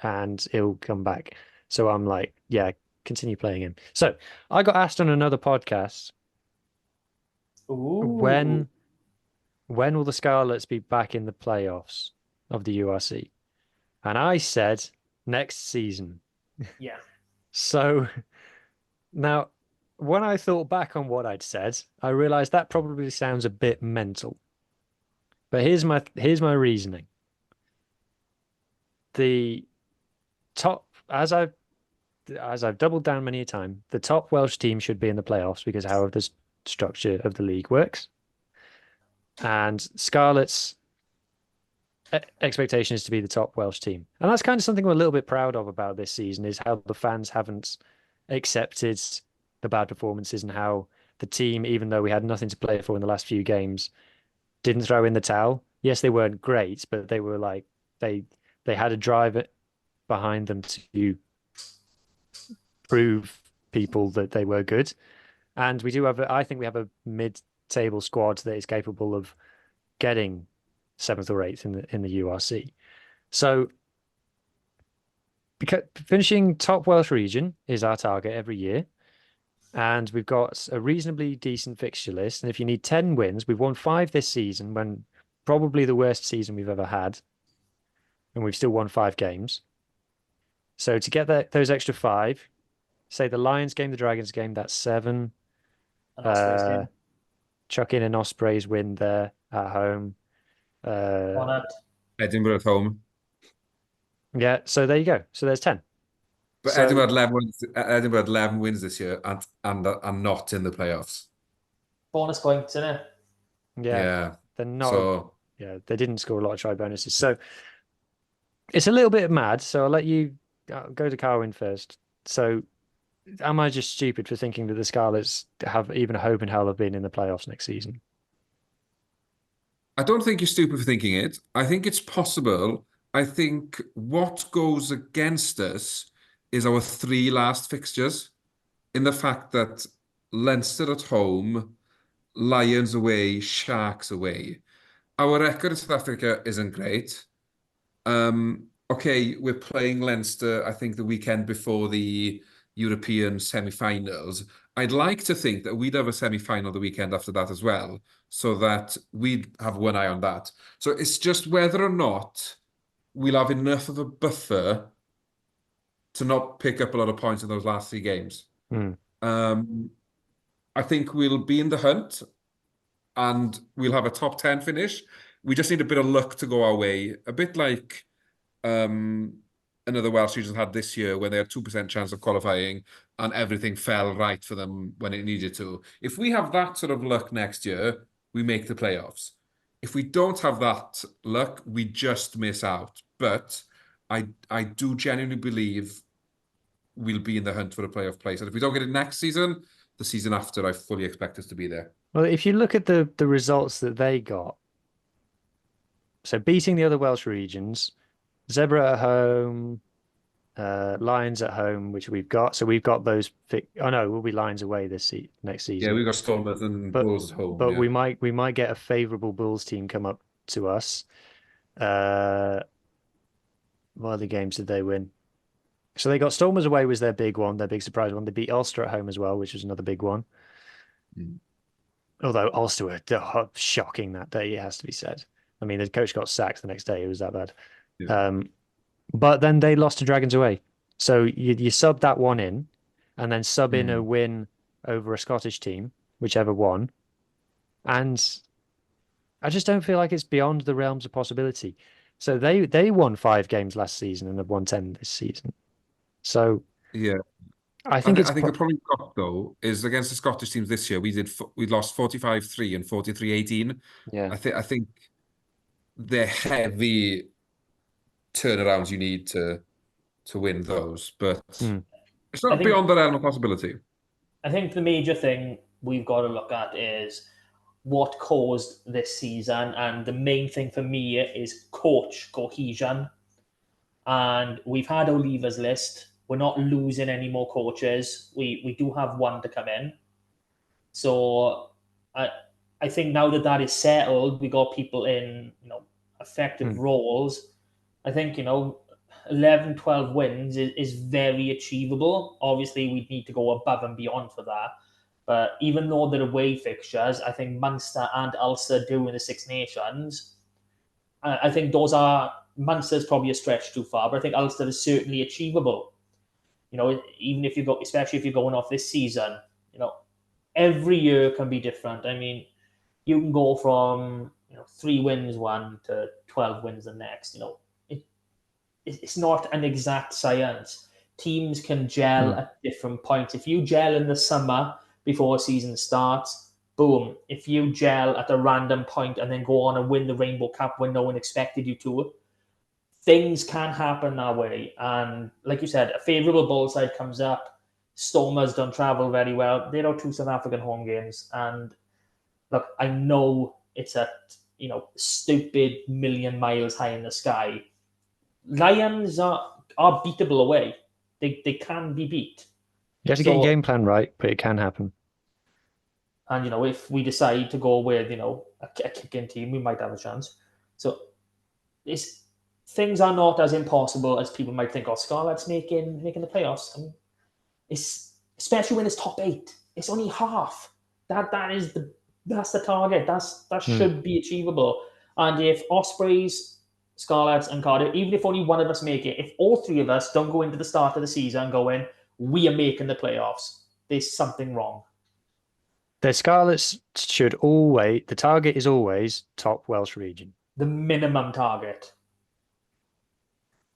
and he'll come back. So I'm like, yeah, continue playing him. So I got asked on another podcast, when will the Scarlets be back in the playoffs of the URC? And I said next season. Yeah. So now, when I thought back on what I'd said, I realized that probably sounds a bit mental. But here's my reasoning. The top, as I've doubled down many a time, the top Welsh team should be in the playoffs because how the structure of the league works. And Scarlet's expectation is to be the top Welsh team. And that's kind of something we're a little bit proud of about this season, is how the fans haven't accepted the bad performances and how the team, even though we had nothing to play for in the last few games, didn't throw in the towel. Yes, they weren't great, but they were like, they had a drive behind them to prove people that they were good. And we do have, I think we have a mid-table squad that is capable of getting 7th or 8th in the URC. So because finishing top Welsh region is our target every year. And we've got a reasonably decent fixture list. And if you need 10 wins, we've won 5 this season, when probably the worst season we've ever had. And we've still won 5 games. So to get those extra 5, say the Lions game, the Dragons game, that's 7. Chuck in an Ospreys win there at home. Edinburgh at home. Yeah, so there you go. So there's 10. But so, Edinburgh had 11 wins this year and not in the playoffs. Bonus points, isn't it? Yeah. They're not. So, yeah, they didn't score a lot of try bonuses. So it's a little bit mad. So I'll let you go to Carwyn first. So, am I just stupid for thinking that the Scarlets have even a hope in hell of being in the playoffs next season? I don't think you're stupid for thinking it. I think it's possible. I think what goes against us is our 3 last fixtures, in the fact that Leinster at home, Lions away, Sharks away. Our record in South Africa isn't great. Okay, we're playing Leinster, I think, the weekend before the European semi-finals. I'd like to think that we'd have a semi-final the weekend after that as well, so that we'd have one eye on that. So it's just whether or not we'll have enough of a buffer to not pick up a lot of points in those last 3 games. I think we'll be in the hunt and we'll have a top 10 finish. We just need a bit of luck to go our way. A bit like another Welsh region had this year, when they had 2% chance of qualifying and everything fell right for them when it needed to. If we have that sort of luck next year, we make the playoffs. If we don't have that luck, we just miss out. But I do genuinely believe we'll be in the hunt for a playoff place. And if we don't get it next season, the season after, I fully expect us to be there. Well, if you look at the results that they got, so beating the other Welsh regions, Zebra at home, Lions at home, which we've got. So we've got those. Oh no, we'll be Lions away next season. Yeah, we've got Stormers and Bulls at home. But yeah. we might get a favourable Bulls team come up to us. What other games did they win? So they got Stormers away was their big one, their big surprise one. They beat Ulster at home as well, which was another big one. Although Ulster were shocking that day, it has to be said. I mean, the coach got sacked the next day. It was that bad. Yeah. But then they lost to Dragons away. So you sub that one in, and then sub in a win over a Scottish team, whichever one. And I just don't feel like it's beyond the realms of possibility. So they won 5 games last season and have won 10 this season. So yeah, I think the problem we've got though is against the Scottish teams this year. We lost 45-3 and 43-18. Yeah, I think they're heavy turnarounds you need to win those, but it's not beyond the realm of possibility. I think the major thing we've got to look at is what caused this season, and the main thing for me is coach cohesion. And we've had our leavers list. We're not losing any more coaches. We do have one to come in. So I think now that is settled, we got people in, effective roles. I think, 11, 12 wins is very achievable. Obviously, we need to go above and beyond for that. But even though they're away fixtures, I think Munster and Ulster doing the Six Nations, I think those are, Munster's probably a stretch too far, but I think Ulster is certainly achievable. Even if especially if you're going off this season, every year can be different. I mean, you can go from 3 wins one to 12 wins the next. It's not an exact science. Teams can gel at different points. If you gel in the summer before a season starts, boom. If you gel at a random point and then go on and win the Rainbow Cup when no one expected you to, things can happen that way. And like you said, a favourable Bull side comes up. Stormers don't travel very well. There are 2 South African home games. And look, I know it's a stupid million miles high in the sky. Lions are beatable away. They can be beat. You have to get your game plan right, but it can happen. And if we decide to go with a kicking team, we might have a chance. So things are not as impossible as people might think. Oh, Scarlet's making the playoffs. I mean, it's especially when it's top 8. It's only half. That's the target. That should be achievable. And if Ospreys, Scarlets, and Cardiff, even if only one of us make it, if all 3 of us don't go into the start of the season going, we are making the playoffs, there's something wrong. The Scarlets the target is always top Welsh region. The minimum target.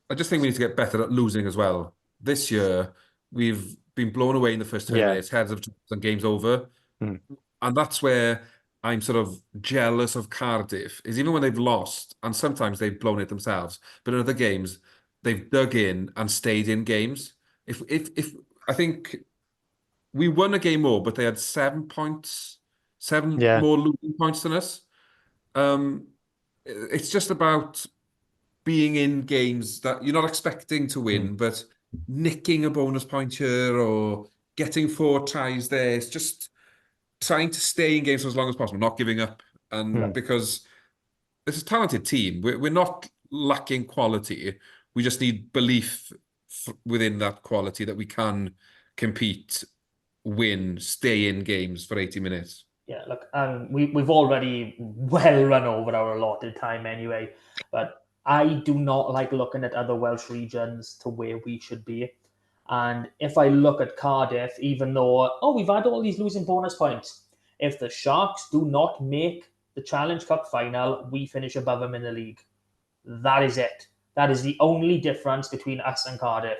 I just think we need to get better at losing as well. This year, we've been blown away in the first 10 minutes, heads of and games over. And that's where I'm sort of jealous of Cardiff, is even when they've lost, and sometimes they've blown it themselves, but in other games, they've dug in and stayed in games. If I think we won a game more, but they had 7 points, more losing points than us. It's just about being in games that you're not expecting to win, but nicking a bonus point here or getting 4 tries there. It's just trying to stay in games for as long as possible, not giving up. And because it's a talented team, we're not lacking quality. We just need belief within that quality that we can compete, win, stay in games for 80 minutes. Yeah, look, we've already well run over our allotted time anyway, but I do not like looking at other Welsh regions to where we should be. And if I look at Cardiff, even though, we've had all these losing bonus points, if the Sharks do not make the Challenge Cup final, we finish above them in the league. That is it. That is the only difference between us and Cardiff.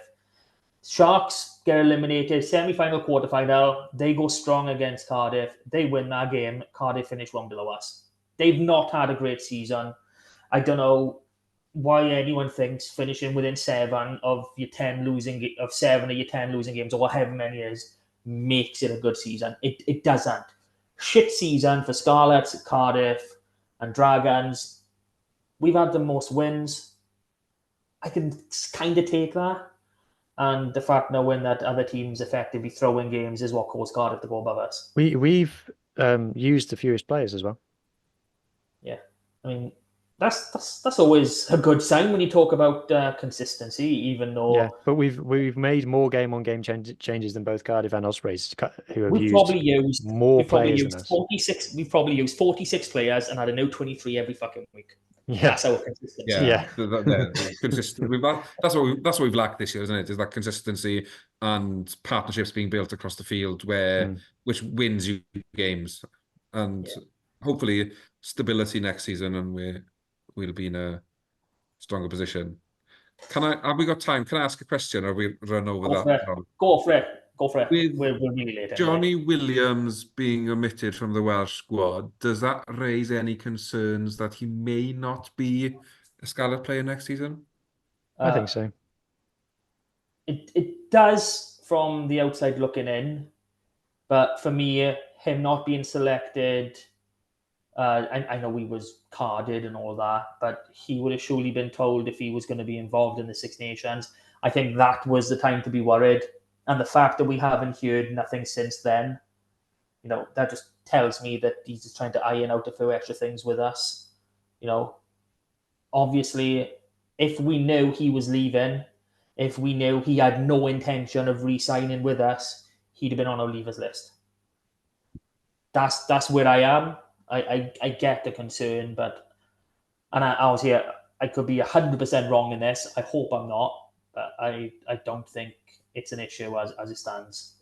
Sharks get eliminated, semi-final, quarter-final. They go strong against Cardiff. They win that game. Cardiff finish one below us. They've not had a great season. I don't know why anyone thinks finishing within 7 of your 10 losing games, or however many it is, makes it a good season. It doesn't. Shit season for Scarlets, Cardiff, and Dragons. We've had the most wins. I can kind of take that. And the fact knowing that other teams effectively throw in games is what caused Cardiff to go above us. We've used the fewest players as well. Yeah, I mean that's always a good sign when you talk about consistency. Even though but we've made more game-on-game changes than both Cardiff and Ospreys, who have used more players than us. 46. We've probably used 46 players and had a new 23 every fucking week. Yeah, that's our consistency. Consistent. That's what we've lacked this year, isn't it? Is that consistency and partnerships being built across the field, which wins you games, and hopefully stability next season, and we'll be in a stronger position. Have we got time? Can I ask a question, or have we run over that? Go for it. We're really late. Johnny Williams being omitted from the Welsh squad, does that raise any concerns that he may not be a Scarlet player next season? I think so. It does from the outside looking in, but for me, him not being selected, I know he was carded and all that, but he would have surely been told if he was going to be involved in the Six Nations. I think that was the time to be worried. And the fact that we haven't heard nothing since then, that just tells me that he's just trying to iron out a few extra things with us. Obviously, if we knew he was leaving, if we knew he had no intention of re-signing with us, he'd have been on our leavers list. That's where I am. I get the concern, and I could be 100% wrong in this. I hope I'm not, but I don't think it's an issue as it stands.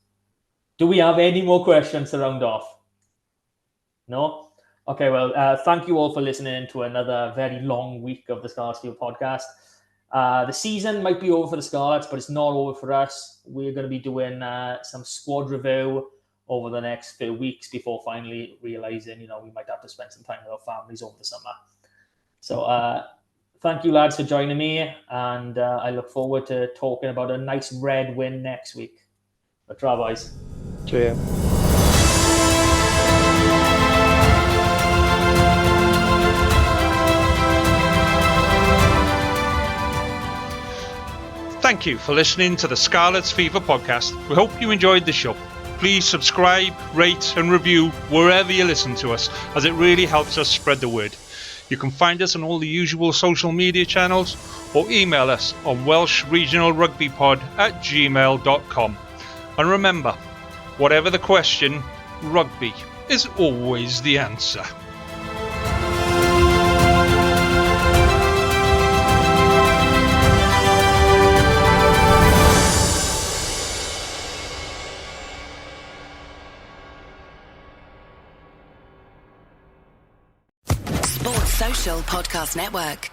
Do we have any more questions to round off? No? Okay, well, thank you all for listening to another very long week of the Scarsfield podcast. The season might be over for the Scarlets, but it's not over for us. We're going to be doing some squad review over the next few weeks before finally realising, we might have to spend some time with our families over the summer. So, thank you, lads, for joining me, and I look forward to talking about a nice red win next week. But try, boys. Cheerio. Thank you for listening to the Scarlets Fever podcast. We hope you enjoyed the show. Please subscribe, rate and review wherever you listen to us, as it really helps us spread the word. You can find us on all the usual social media channels or email us on welshregionalrugbypod@gmail.com. And remember, whatever the question, rugby is always the answer. Sports Social Podcast Network.